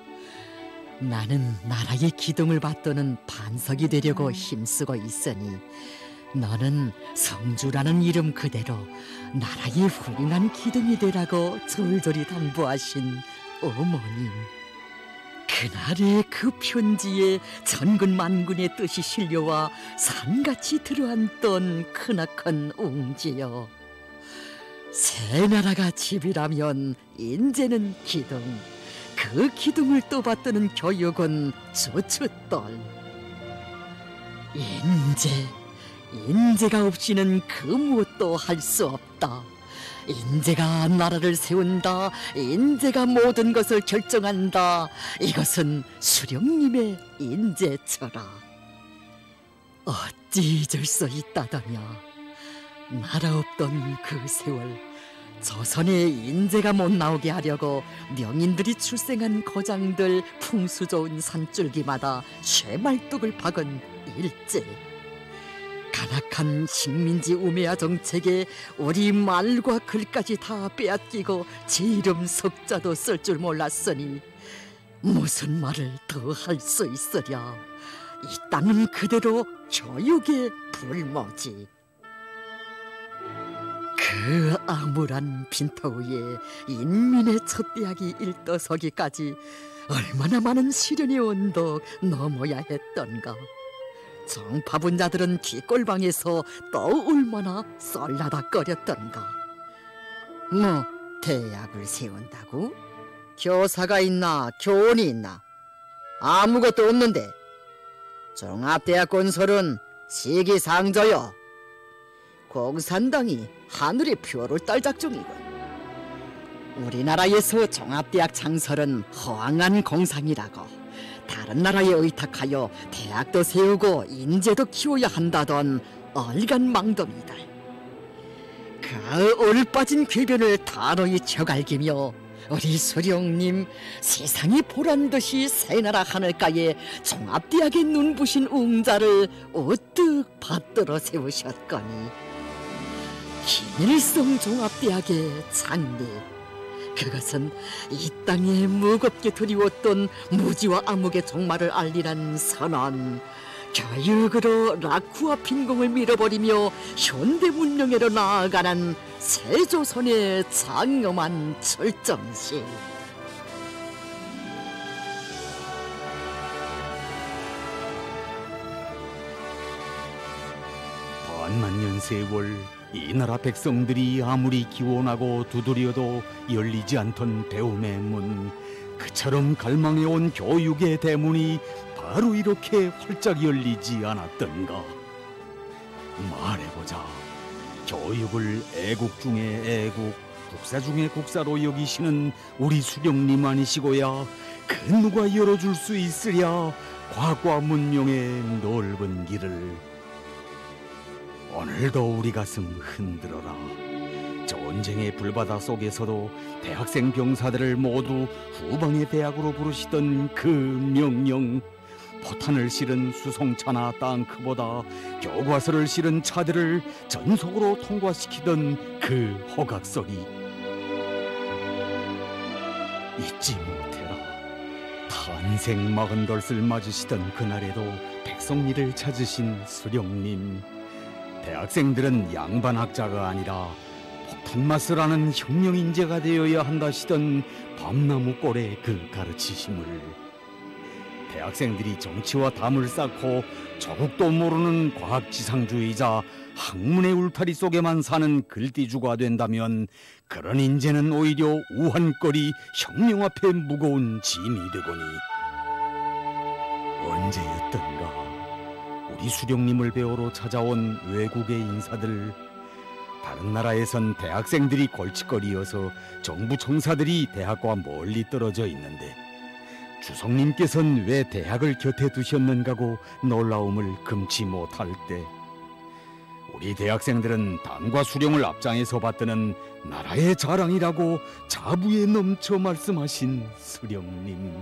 나는 나라의 기둥을 받드는 반석이 되려고 힘쓰고 있으니 너는 성주라는 이름 그대로 나라의 훌륭한 기둥이 되라고 절절히 당부하신 어머님. 그날의 그 편지에 전군 만군의 뜻이 실려와 산같이 들어앉던 크나큰 웅지여, 새 나라가 집이라면 인제는 기둥, 그 기둥을 또 받드는 교육은 주춧돌. 인재가 없이는 그 무엇도 할 수 없다. 인재가 나라를 세운다. 인재가 모든 것을 결정한다. 이것은 수령님의 인재처라. 어찌 잊을 수 있다더냐. 나라 없던 그 세월, 조선에 인재가 못 나오게 하려고 명인들이 출생한 고장들 풍수 좋은 산줄기마다 쇠말뚝을 박은 일제. 간악한 식민지 우매화 정책에 우리 말과 글까지 다 빼앗기고 제 이름 석자도 쓸 줄 몰랐으니 무슨 말을 더 할 수 있으랴. 이 땅은 그대로 교육의 불모지. 그 암울한 빈터 위에 인민의 첫 대학이 일떠서기까지 얼마나 많은 시련의 언덕 넘어야 했던가. 정파분 자들은 뒷골방에서 또 얼마나 썰라닥거렸던가. 뭐 대학을 세운다고? 교사가 있나 교원이 있나? 아무것도 없는데. 종합대학 건설은 시기상조요. 공산당이 하늘의 표를 딸 작정이군. 우리나라에서 종합대학 창설은 허황한 공상이라고. 다른 나라에 의탁하여 대학도 세우고 인재도 키워야 한다던 얼간망dom이다. 그 얼빠진 궤변을 단호히 쳐갈기며 우리 수령님 세상이 보란듯이 새나라 하늘가에 종합대학의 눈부신 웅자를 우뚝 받들어 세우셨거니 김일성 종합대학의 창립, 그것은 이 땅에 무겁게 드리웠던 무지와 암흑의 종말을 알리란 선언, 교육으로 낙후와 빈공을 밀어버리며 현대 문명으로 나아가는 새조선의 장엄한 출정식. 반만년 세월 이 나라 백성들이 아무리 기원하고 두드려도 열리지 않던 배움의 문, 그처럼 갈망해온 교육의 대문이 바로 이렇게 활짝 열리지 않았던가. 말해보자. 교육을 애국 중에 애국, 국사 중에 국사로 여기시는 우리 수령님 아니시고야 그 누가 열어줄 수 있으랴 과학과 문명의 넓은 길을. 오늘도 우리 가슴 흔들어라. 전쟁의 불바다 속에서도 대학생 병사들을 모두 후방의 대학으로 부르시던 그 명령, 포탄을 실은 수송차나 땅크보다 교과서를 실은 차들을 전속으로 통과시키던 그 호각소리 잊지 못해라. 탄생 48을 맞으시던 그날에도 백성리를 찾으신 수령님, 대학생들은 양반학자가 아니라 폭탄맛을 아는 혁명인재가 되어야 한다시던 밤나무꼴의 그 가르치심을, 대학생들이 정치와 담을 쌓고 조국도 모르는 과학지상주의자 학문의 울타리 속에만 사는 글띠주가 된다면 그런 인재는 오히려 우한거리 혁명 앞에 무거운 짐이 되거니. 언제였던가 우리 수령님을 배우러 찾아온 외국의 인사들, 다른 나라에선 대학생들이 골칫거리여서 정부 청사들이 대학과 멀리 떨어져 있는데 주성님께서는 왜 대학을 곁에 두셨는가고 놀라움을 금치 못할 때, 우리 대학생들은 당과 수령을 앞장에서 받드는 나라의 자랑이라고 자부에 넘쳐 말씀하신 수령님.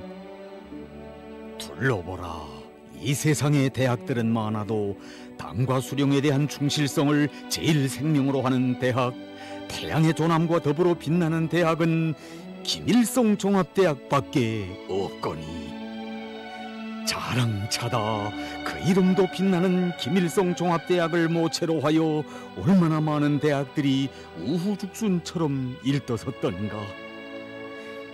둘러보라. 이 세상의 대학들은 많아도 당과 수령에 대한 충실성을 제일 생명으로 하는 대학, 태양의 조남과 더불어 빛나는 대학은 김일성 종합대학밖에 없거니. 자랑차다. 그 이름도 빛나는 김일성 종합대학을 모체로 하여 얼마나 많은 대학들이 우후죽순처럼 일떠섰던가.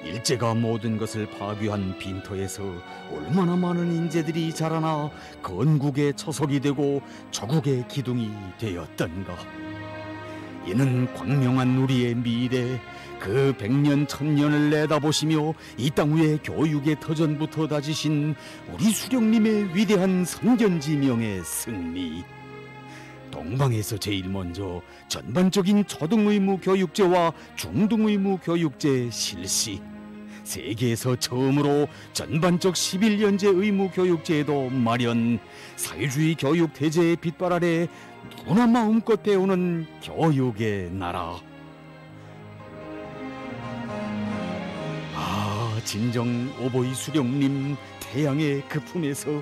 일제가 모든 것을 파괴한 빈터에서 얼마나 많은 인재들이 자라나 건국의 초석이 되고 조국의 기둥이 되었던가. 이는 광명한 우리의 미래, 그 100년 1000년을 내다보시며 이 땅 위에 교육의 터전부터 다지신 우리 수령님의 위대한 선견지명의 승리. 동방에서 제일 먼저 전반적인 초등의무 교육제와 중등의무 교육제 실시, 세계에서 처음으로 전반적 11년제 의무 교육제도 마련, 사회주의 교육 대제의 빛발 아래 누구나 마음껏 배우는 교육의 나라. 진정 오보이 수령님 태양의 그 품에서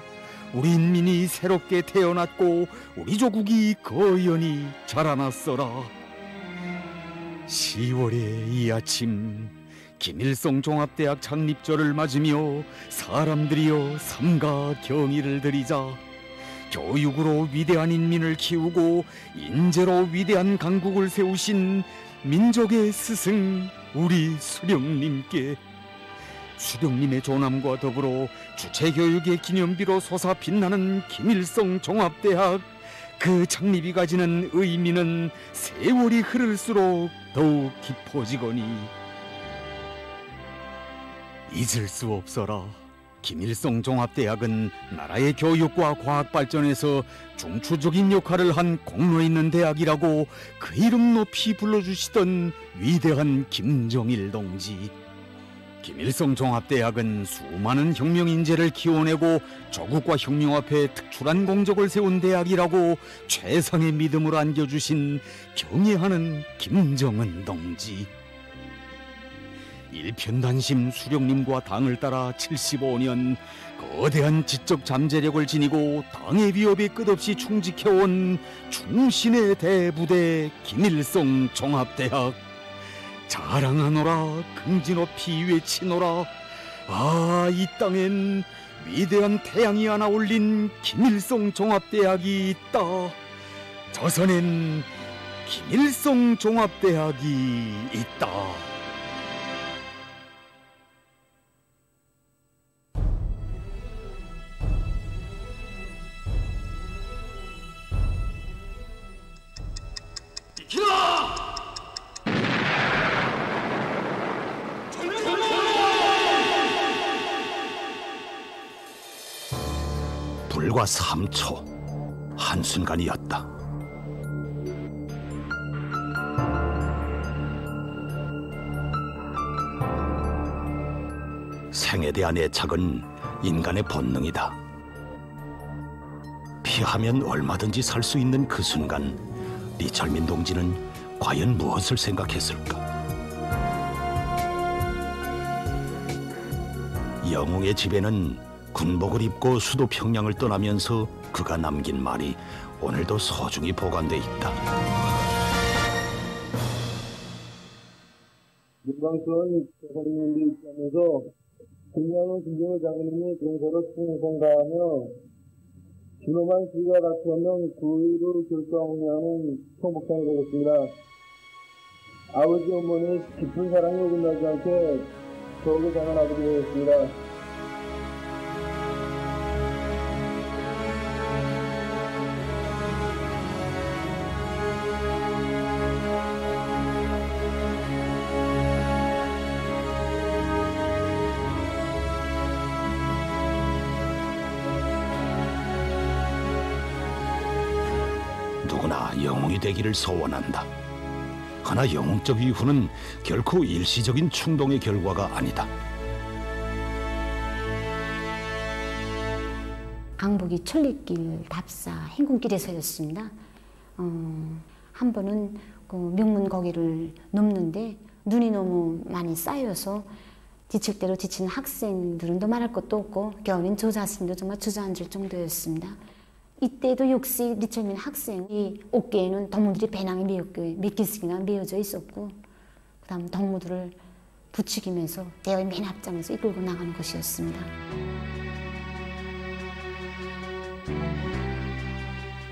우리 인민이 새롭게 태어났고 우리 조국이 거연히 자라났어라. 10월의 이 아침, 김일성 종합대학 창립절을 맞으며 사람들이여 삼가 경의를 드리자. 교육으로 위대한 인민을 키우고 인재로 위대한 강국을 세우신 민족의 스승 우리 수령님께, 수령님의 존함과 더불어 주체교육의 기념비로 솟아 빛나는 김일성 종합대학, 그 창립이 가지는 의미는 세월이 흐를수록 더욱 깊어지거니 잊을 수 없어라. 김일성 종합대학은 나라의 교육과 과학 발전에서 중추적인 역할을 한 공로 있는 대학이라고 그 이름 높이 불러주시던 위대한 김정일 동지. 김일성 종합대학은 수많은 혁명 인재를 키워내고 조국과 혁명 앞에 특출한 공적을 세운 대학이라고 최상의 믿음을 안겨주신 경애하는 김정은 동지. 일편단심 수령님과 당을 따라 75년 거대한 지적 잠재력을 지니고 당의 위협에 끝없이 충직해온 충신의 대부대 김일성 종합대학. 자랑하노라, 긍지 높이 외치노라. 아, 이 땅엔 위대한 태양이 하나 올린 김일성 종합대학이 있다. 조선엔 김일성 종합대학이 있다. 불과 3초, 한순간이었다. 생에 대한 애착은 인간의 본능이다. 피하면 얼마든지 살 수 있는 그 순간, 리철민 동지는 과연 무엇을 생각했을까? 영웅의 집에는 군복을 입고 수도 평양을 떠나면서 그가 남긴 말이 오늘도 소중히 보관돼 있다. 윤광수원 조선인민대 입장에서 김양은 김정일 장군님이 동서로 충성 다하며 준엄한 시가 다투었는 구의를 결정하는 총복장이 되겠습니다. 아버지 어머니 깊은 사랑이 어긋나지 않게 더욱이 강한 아버지 되겠습니다. 누구나 영웅이 되기를 소원한다. 그러나 영웅적 위후는 결코 일시적인 충동의 결과가 아니다. 강북이 천리길 답사 행군길에서였습니다. 한 번은 그 명문 거기를 넘는데 눈이 너무 많이 쌓여서 지칠 대로 지치는 학생들은 더 말할 것도 없고 겨울엔 저 자신도 정말 주저앉을 정도였습니다. 이때도 역시 리철민 학생이 어깨에는 덕무들이 배낭에 몇 개씩이나 메어져 있었고, 그 다음 덕무들을 부추기면서 대화의 맨 앞장에서 이끌고 나가는 것이었습니다.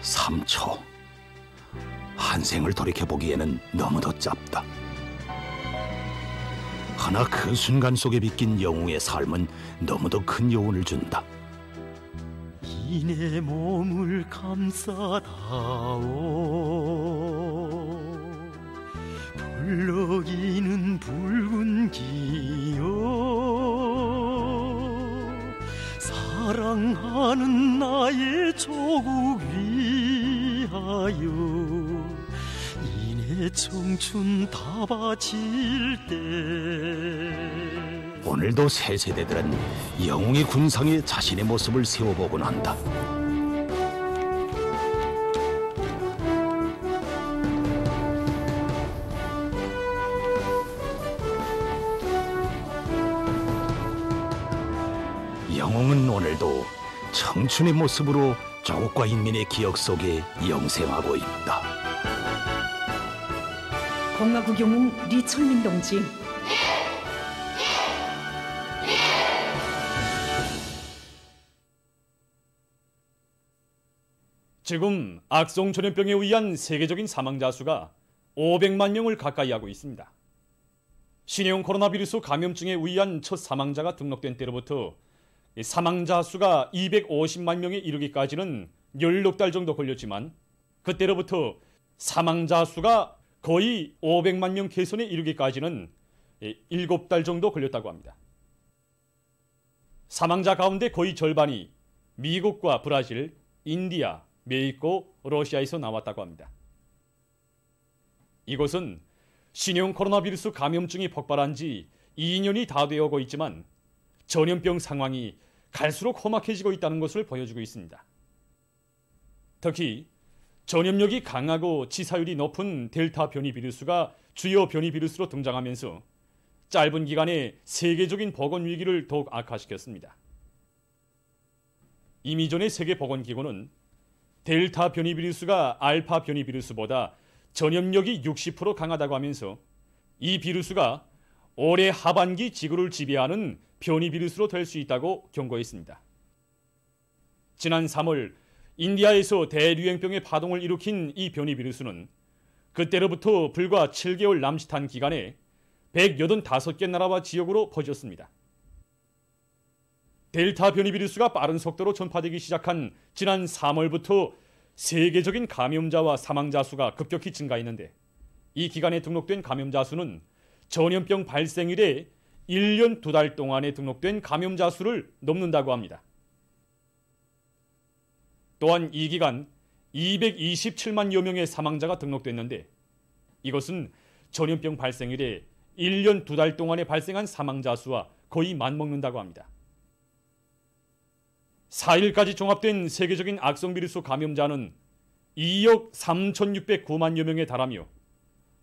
3초. 한 생을 돌이켜보기에는 너무도 짧다. 하나 그 순간 속에 비낀 영웅의 삶은 너무도 큰 여운을 준다. 이내 몸을 감싸다오 불러기는 붉은 기요 사랑하는 나의 조국 위하여 이내 청춘 다 바칠 때 오늘도 새 세대들은 영웅의 군상에 자신의 모습을 세워보곤 한다. 영웅은 오늘도 청춘의 모습으로 조국과 인민의 기억 속에 영생하고 있다. 공화국 영웅 리철민 동지. 지금 악성 전염병에 의한 세계적인 사망자 수가 500만 명을 가까이 하고 있습니다. 신형 코로나 비루스 감염증에 의한 첫 사망자가 등록된 때로부터 사망자 수가 250만 명에 이르기까지는 16달 정도 걸렸지만 그때로부터 사망자 수가 거의 500만 명 개선에 이르기까지는 7달 정도 걸렸다고 합니다. 사망자 가운데 거의 절반이 미국과 브라질, 인디아, 멕시코, 러시아에서 나왔다고 합니다. 이것은 신형 코로나 비루스 감염증이 폭발한 지 2년이 다 되어가고 있지만 전염병 상황이 갈수록 험악해지고 있다는 것을 보여주고 있습니다. 특히 전염력이 강하고 치사율이 높은 델타 변이 비루스가 주요 변이 비루스로 등장하면서 짧은 기간에 세계적인 보건 위기를 더욱 악화시켰습니다. 이미 전에 세계보건기구는 델타 변이 비루스가 알파 변이 비루스보다 전염력이 60% 강하다고 하면서 이 비루스가 올해 하반기 지구를 지배하는 변이 비루스로 될 수 있다고 경고했습니다. 지난 3월 인디아에서 대유행병의 파동을 일으킨 이 변이 비루스는 그때로부터 불과 7개월 남짓한 기간에 185개 나라와 지역으로 퍼졌습니다. 델타 변이 비루스가 빠른 속도로 전파되기 시작한 지난 3월부터 세계적인 감염자와 사망자 수가 급격히 증가했는데 이 기간에 등록된 감염자 수는 전염병 발생 이래 1년 2달 동안에 등록된 감염자 수를 넘는다고 합니다. 또한 이 기간 227만여 명의 사망자가 등록됐는데 이것은 전염병 발생 이래 1년 2달 동안에 발생한 사망자 수와 거의 맞먹는다고 합니다. 4일까지 종합된 세계적인 악성 비루스 감염자는 2억 3,609만여 명에 달하며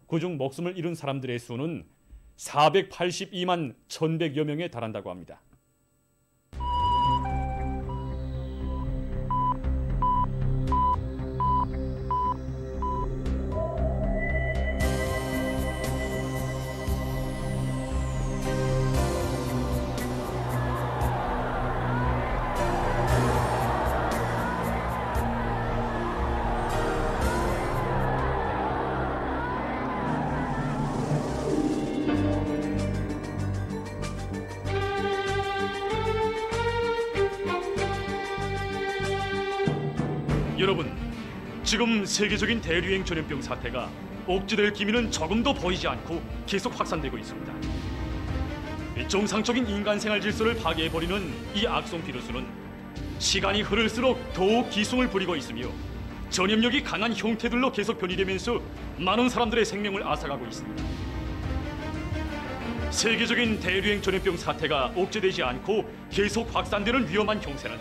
그중 목숨을 잃은 사람들의 수는 482만 1,100여 명에 달한다고 합니다. 여러분, 지금 세계적인 대유행 전염병 사태가 억제될 기미는 조금도 보이지 않고 계속 확산되고 있습니다. 정상적인 인간 생활 질서를 파괴해버리는 이 악성 비루스는 시간이 흐를수록 더욱 기승을 부리고 있으며 전염력이 강한 형태들로 계속 변이되면서 많은 사람들의 생명을 앗아가고 있습니다. 세계적인 대유행 전염병 사태가 억제되지 않고 계속 확산되는 위험한 형세는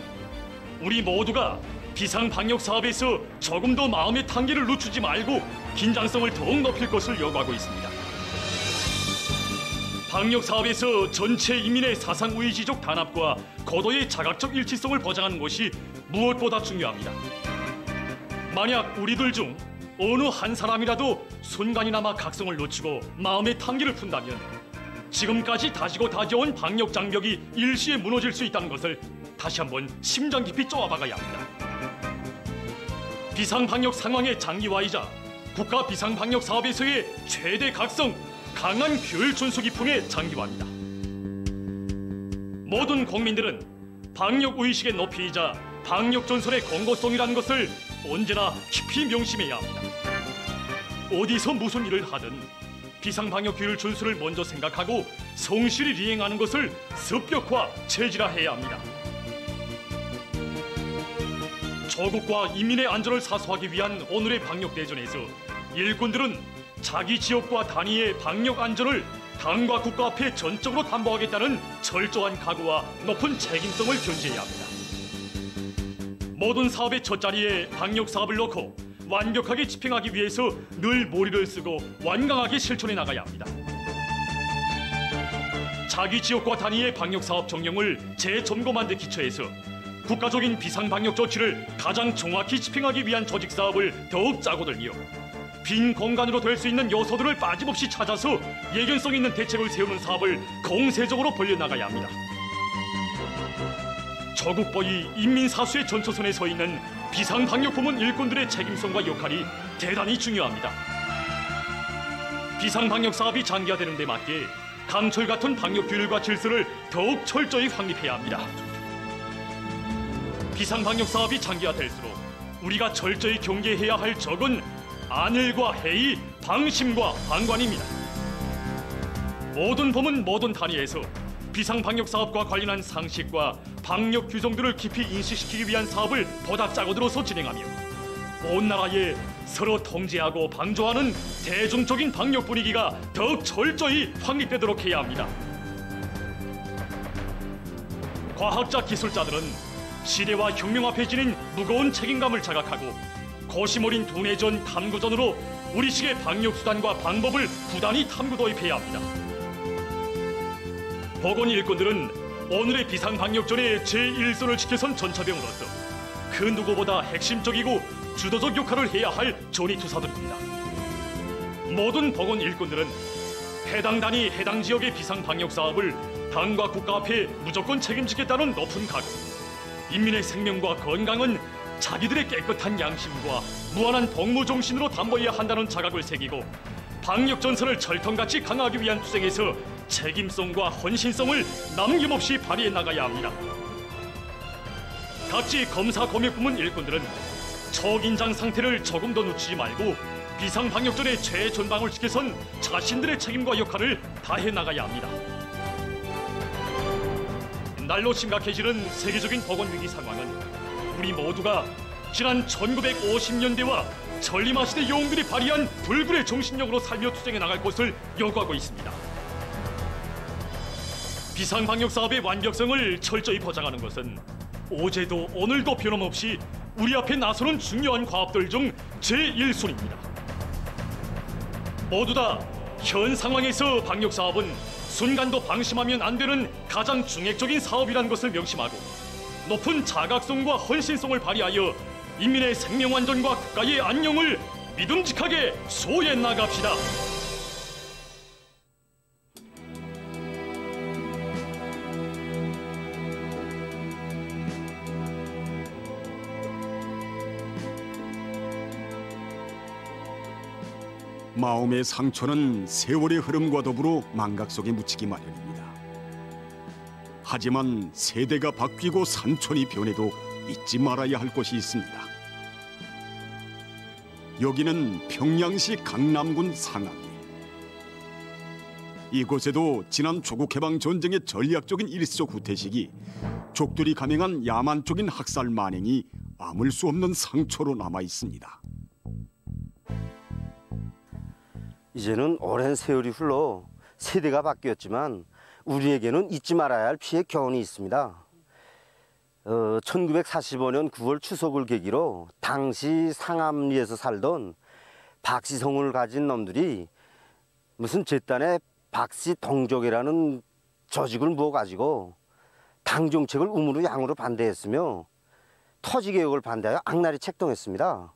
우리 모두가 비상방역 사업에서 조금 더 마음의 tan계를 늦추지 말고 긴장성을 더욱 높일 것을 요구하고 있습니다. 방역 사업에서 전체 인민의 사상의지적 단합과 고도의 자각적 일치성을 보장하는 것이 무엇보다 중요합니다. 만약 우리들 중 어느 한 사람이라도 순간이나마 각성을 놓치고 마음의 tan계를 푼다면 지금까지 다지고 다져온 방역 장벽이 일시에 무너질 수 있다는 것을 다시 한번 심장 깊이 쪼아박아야 합니다. 비상방역 상황의 장기화이자 국가 비상방역 사업에서의 최대 각성, 강한 규율 준수 기풍의 장기화입니다. 모든 국민들은 방역 의식의 높이이자 방역 전선의 공고성이라는 것을 언제나 깊이 명심해야 합니다. 어디서 무슨 일을 하든 비상방역 규율 준수를 먼저 생각하고 성실히 이행하는 것을 습격화, 체질화해야 합니다. 조국과 인민의 안전을 사수하기 위한 오늘의 방역 대전에서 일꾼들은 자기 지역과 단위의 방역 안전을 당과 국가 앞에 전적으로 담보하겠다는 철저한 각오와 높은 책임성을 견지해야 합니다. 모든 사업의 첫자리에 방역 사업을 놓고 완벽하게 집행하기 위해서 늘 머리를 쓰고 완강하게 실천해 나가야 합니다. 자기 지역과 단위의 방역 사업 정령을 재점검한 데 기초해서 국가적인 비상방역 조치를 가장 정확히 집행하기 위한 조직 사업을 더욱 짜고 들며 빈 공간으로 될 수 있는 요소들을 빠짐없이 찾아서 예견성 있는 대책을 세우는 사업을 공세적으로 벌려나가야 합니다. 조국보위 인민사수의 전초선에 서 있는 비상방역부문 일꾼들의 책임성과 역할이 대단히 중요합니다. 비상방역 사업이 장기화되는 데 맞게 강철 같은 방역 규율과 질서를 더욱 철저히 확립해야 합니다. 비상방역 사업이 장기화될수록 우리가 철저히 경계해야 할 적은 안일과 해이, 방심과 방관입니다. 모든 부문 모든 단위에서 비상방역 사업과 관련한 상식과 방역 규정들을 깊이 인식시키기 위한 사업을 보다 짜고 들어서 진행하며 온 나라에 서로 통제하고 방조하는 대중적인 방역 분위기가 더욱 철저히 확립되도록 해야 합니다. 과학자 기술자들은 시대와 혁명 앞에 지닌 무거운 책임감을 자각하고 고심 어린 두뇌전 탐구전으로 우리식의 방역수단과 방법을 부단히 탐구 도입해야 합니다. 보건 일꾼들은 오늘의 비상방역전의 제1선을 지켜선 전차병으로서 그 누구보다 핵심적이고 주도적 역할을 해야 할 전위투사들입니다. 모든 보건 일꾼들은 해당 단위 해당 지역의 비상방역 사업을 당과 국가 앞에 무조건 책임지겠다는 높은 각오, 인민의 생명과 건강은 자기들의 깨끗한 양심과 무한한 복무 정신으로 담보해야 한다는 자각을 새기고 방역 전선을 철통같이 강화하기 위한 투쟁에서 책임성과 헌신성을 남김없이 발휘해 나가야 합니다. 각지 검사 검역부문 일꾼들은 초긴장 상태를 조금 더 늦추지 말고 비상방역전의 최전방을 지켜선 자신들의 책임과 역할을 다해 나가야 합니다. 날로 심각해지는 세계적인 보건위기 상황은 우리 모두가 지난 1950년대와 전림하시대 영웅들이 발휘한 불굴의 정신력으로 살며 투쟁해 나갈 것을 요구하고 있습니다. 비상방역 사업의 완벽성을 철저히 보장하는 것은 어제도 오늘도 변함없이 우리 앞에 나서는 중요한 과업들 중 제1순위입니다. 모두 다 현 상황에서 방역 사업은 순간도 방심하면 안 되는 가장 중핵적인 사업이라는 것을 명심하고 높은 자각성과 헌신성을 발휘하여 인민의 생명 안전과 국가의 안녕을 믿음직하게 수호해 나갑시다. 마음의 상처는 세월의 흐름과 더불어 망각 속에 묻히기 마련입니다. 하지만 세대가 바뀌고 산촌이 변해도 잊지 말아야 할 것이 있습니다. 여기는 평양시 강남군 상암리. 이곳에도 지난 조국해방 전쟁의 전략적인 일시적 후퇴식이 족들이 감행한 야만적인 학살 만행이 아물 수 없는 상처로 남아 있습니다. 이제는 오랜 세월이 흘러 세대가 바뀌었지만 우리에게는 잊지 말아야 할 피해 교훈이 있습니다. 1945년 9월 추석을 계기로 당시 상암리에서 살던 박씨성을 가진 놈들이 무슨 제단에 박씨 동족이라는 조직을 모아가지고 당정책을 우무로 양으로 반대했으며 토지개혁을 반대하여 악랄히 책동했습니다.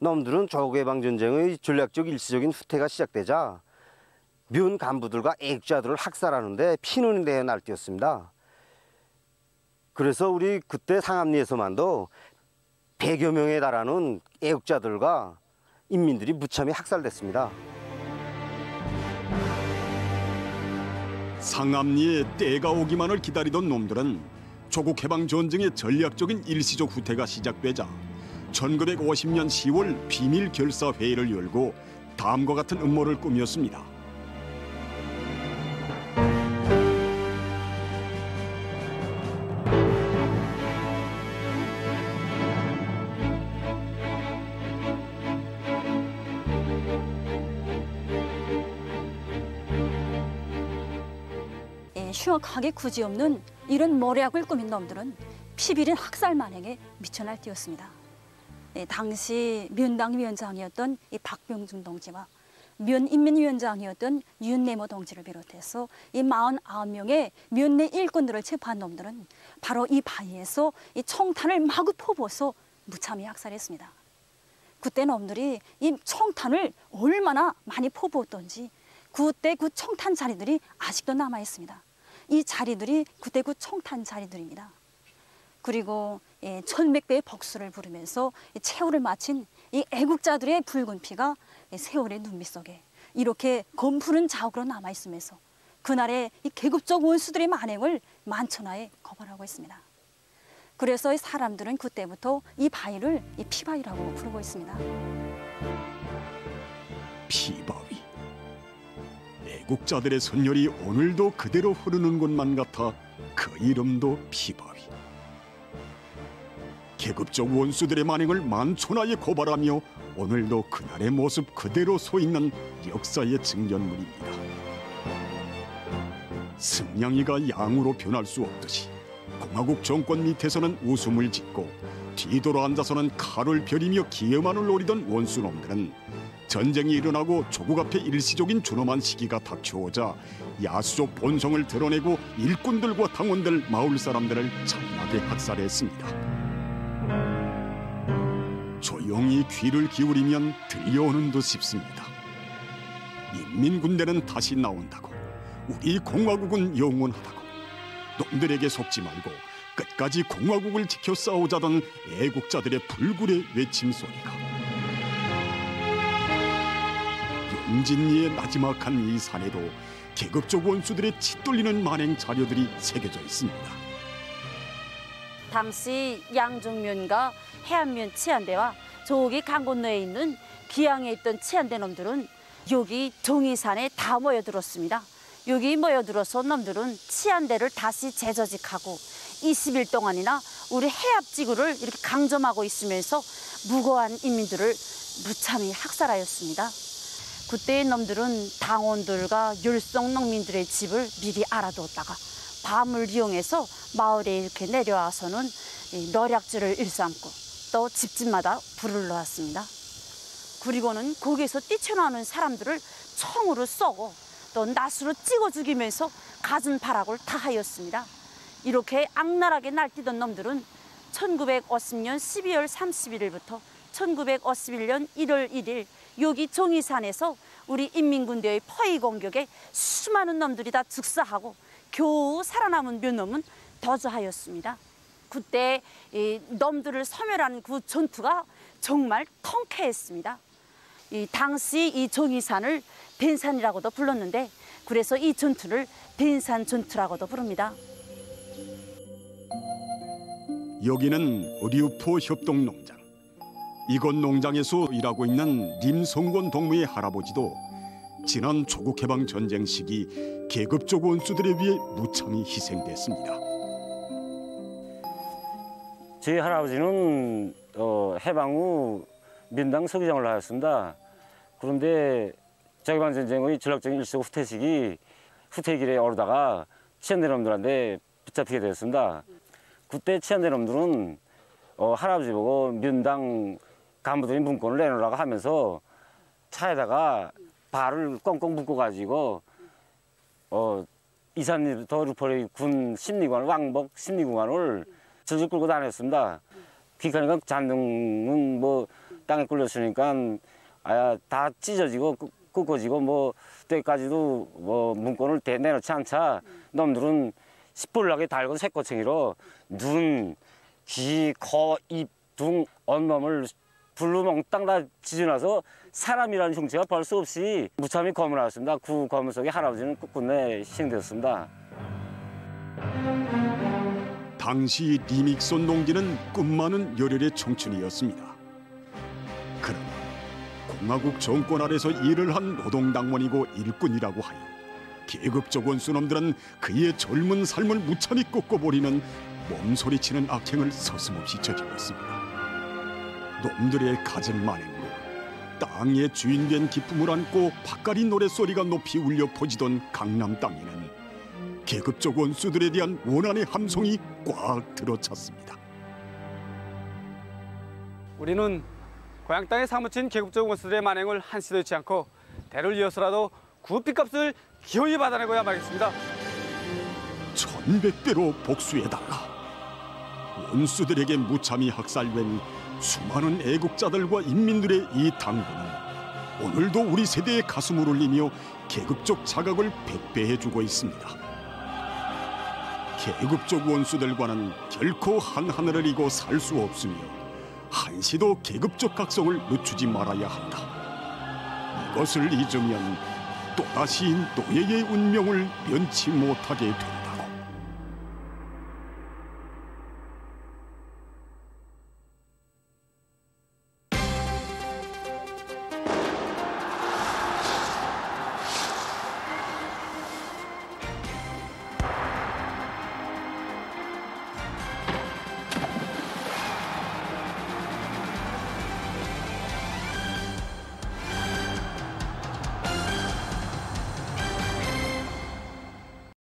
놈들은 조국해방전쟁의 전략적 일시적인 후퇴가 시작되자 면 간부들과 애국자들을 학살하는데 피눈이 되어 날뛰었습니다. 그래서 우리 그때 상암리에서만도 100여 명에 달하는 애국자들과 인민들이 무참히 학살됐습니다. 상암리에 때가 오기만을 기다리던 놈들은 조국해방전쟁의 전략적인 일시적 후퇴가 시작되자 1950년 10월 비밀 결사 회의를 열고 다음과 같은 음모를 꾸몄습니다. 흉악하게 굳이없는 이런 모략을 꾸민 놈들은 피비린 학살 만행에 미쳐 날뛰었습니다. 당시 민당 위원장이었던 이 박병준 동지와 면인민위원장이었던 윤내모 동지를 비롯해서 이 49명의 면내 일꾼들을 체포한 놈들은 바로 이 바위에서 이 총탄을 마구 퍼부어서 무참히 학살했습니다. 그때 놈들이 이 총탄을 얼마나 많이 퍼부었던지 그때 그 총탄 자리들이 아직도 남아 있습니다. 이 자리들이 그때 그 총탄 자리들입니다. 그리고 천백배의 복수를 부르면서 최후를 마친 이 애국자들의 붉은 피가 세월의 눈밑 속에 이렇게 검푸른 자국으로 남아 있으면서 그날의 이 계급적 원수들의 만행을 만천하에 거발하고 있습니다. 그래서 이 사람들은 그때부터 이 바위를 이 피바위라고 부르고 있습니다. 피바위. 애국자들의 선열이 오늘도 그대로 흐르는 곳만 같아 그 이름도 피바위. 계급적 원수들의 만행을 만천하에 고발하며 오늘도 그날의 모습 그대로 서 있는 역사의 증언물입니다. 승냥이가 양으로 변할 수 없듯이 공화국 정권 밑에서는 웃음을 짓고 뒤돌아 앉아서는 칼을 벼리며 기회만을 노리던 원수놈들은 전쟁이 일어나고 조국 앞에 일시적인 준엄한 시기가 닥쳐오자 야수적 본성을 드러내고 일꾼들과 당원들, 마을 사람들을 잔인하게 학살했습니다. 조용히 귀를 기울이면 들려오는 듯 싶습니다. 인민군대는 다시 나온다고, 우리 공화국은 영원하다고, 놈들에게 속지 말고 끝까지 공화국을 지켜 싸우자던 애국자들의 불굴의 외침소리가 용진리의 나지막한 이 산에도 계급적 원수들의 짓돌리는 만행 자료들이 새겨져 있습니다. 당시 양정면과 해안면 치안대와 저기 강 건너에 있는 기양에 있던 치안대 놈들은 여기 정의산에 다 모여들었습니다. 여기 모여들어서 놈들은 치안대를 다시 재조직하고 20일 동안이나 우리 해압지구를 이렇게 강점하고 있으면서 무고한 인민들을 무참히 학살하였습니다. 그때 놈들은 당원들과 율성 농민들의 집을 미리 알아두었다가 밤을 이용해서 마을에 이렇게 내려와서는 노략질을 일삼고 또 집집마다 불을 놓았습니다. 그리고는 거기에서 뛰쳐나오는 사람들을 총으로 쏘고 또 낫으로 찍어 죽이면서 갖은 발악을 다 하였습니다. 이렇게 악랄하게 날뛰던 놈들은 1950년 12월 31일부터 1951년 1월 1일 여기 정의산에서 우리 인민군대의 포위 공격에 수많은 놈들이 다 즉사하고 겨우 살아남은 몇 놈은 도주하였습니다. 그때 이 놈들을 소멸한 그 전투가 정말 통쾌했습니다. 당시 이 정의산을 댄산이라고도 불렀는데 그래서 이 전투를 댄산 전투라고도 부릅니다. 여기는 의류포 협동농장. 이곳 농장에서 일하고 있는 림성권 동무의 할아버지도 지난 조국해방 전쟁 시기 계급적 원수들에 의해 무참히 희생됐습니다. 저희 할아버지는 해방 후 민당 서기장을 하였습니다. 그런데 조국해방 전쟁의 전략적인 일시적 후퇴 시기 후퇴길에 오르다가 치안대 놈들한테 붙잡히게 되었습니다. 그때 치안대 놈들은 할아버지 보고 민당 간부들이 문건을 내놓으라고 하면서 차에다가 발을 꽁꽁 묶어가지고 이산리부터 루포리 군 심리관 왕복 심리구간을 저질 끌고 다녔습니다. 귀가니까 잔등은 뭐 땅에 끌렸으니까 아야 다 찢어지고 꺾어지고 뭐 그때까지도 뭐 문건을 내놓지 않자 놈들은 시뻘나게 달고 새꼬챙이로 눈, 귀, 코, 입 등 온몸을 불로 몽땅 다 지져놔서 사람이라는 형체가 볼 수 없이 무참히 고문하였습니다. 그 고문 속에 할아버지는 끝끝내 희생되었습니다. 당시 리믹손 농기는 꿈많은 열혈의 청춘이었습니다. 그러나 공화국 정권 아래서 일을 한 노동당원이고 일꾼이라고 하니 계급적 원수놈들은 그의 젊은 삶을 무참히 꺾어버리는 몸소리치는 악행을 서슴없이 저질렀습니다. 놈들의 갖은 만행으로 땅의 주인된 기쁨을 안고 밭갈이 노랫소리가 높이 울려 퍼지던 강남 땅에는 계급적 원수들에 대한 원한의 함성이 꽉 들어찼습니다. 우리는 고향 땅에 사무친 계급적 원수들의 만행을 한시도 잊지 않고 대를 이어서라도 구피값을 기어이 받아내고야 말겠습니다. 1100배로 복수해달라. 원수들에게 무참히 학살된 수많은 애국자들과 인민들의 이 당부는 오늘도 우리 세대의 가슴을 울리며 계급적 자각을 백배해주고 있습니다. 계급적 원수들과는 결코 한 하늘을 이고 살 수 없으며 한시도 계급적 각성을 늦추지 말아야 한다. 이것을 잊으면 또다시 노예의 운명을 면치 못하게 된다.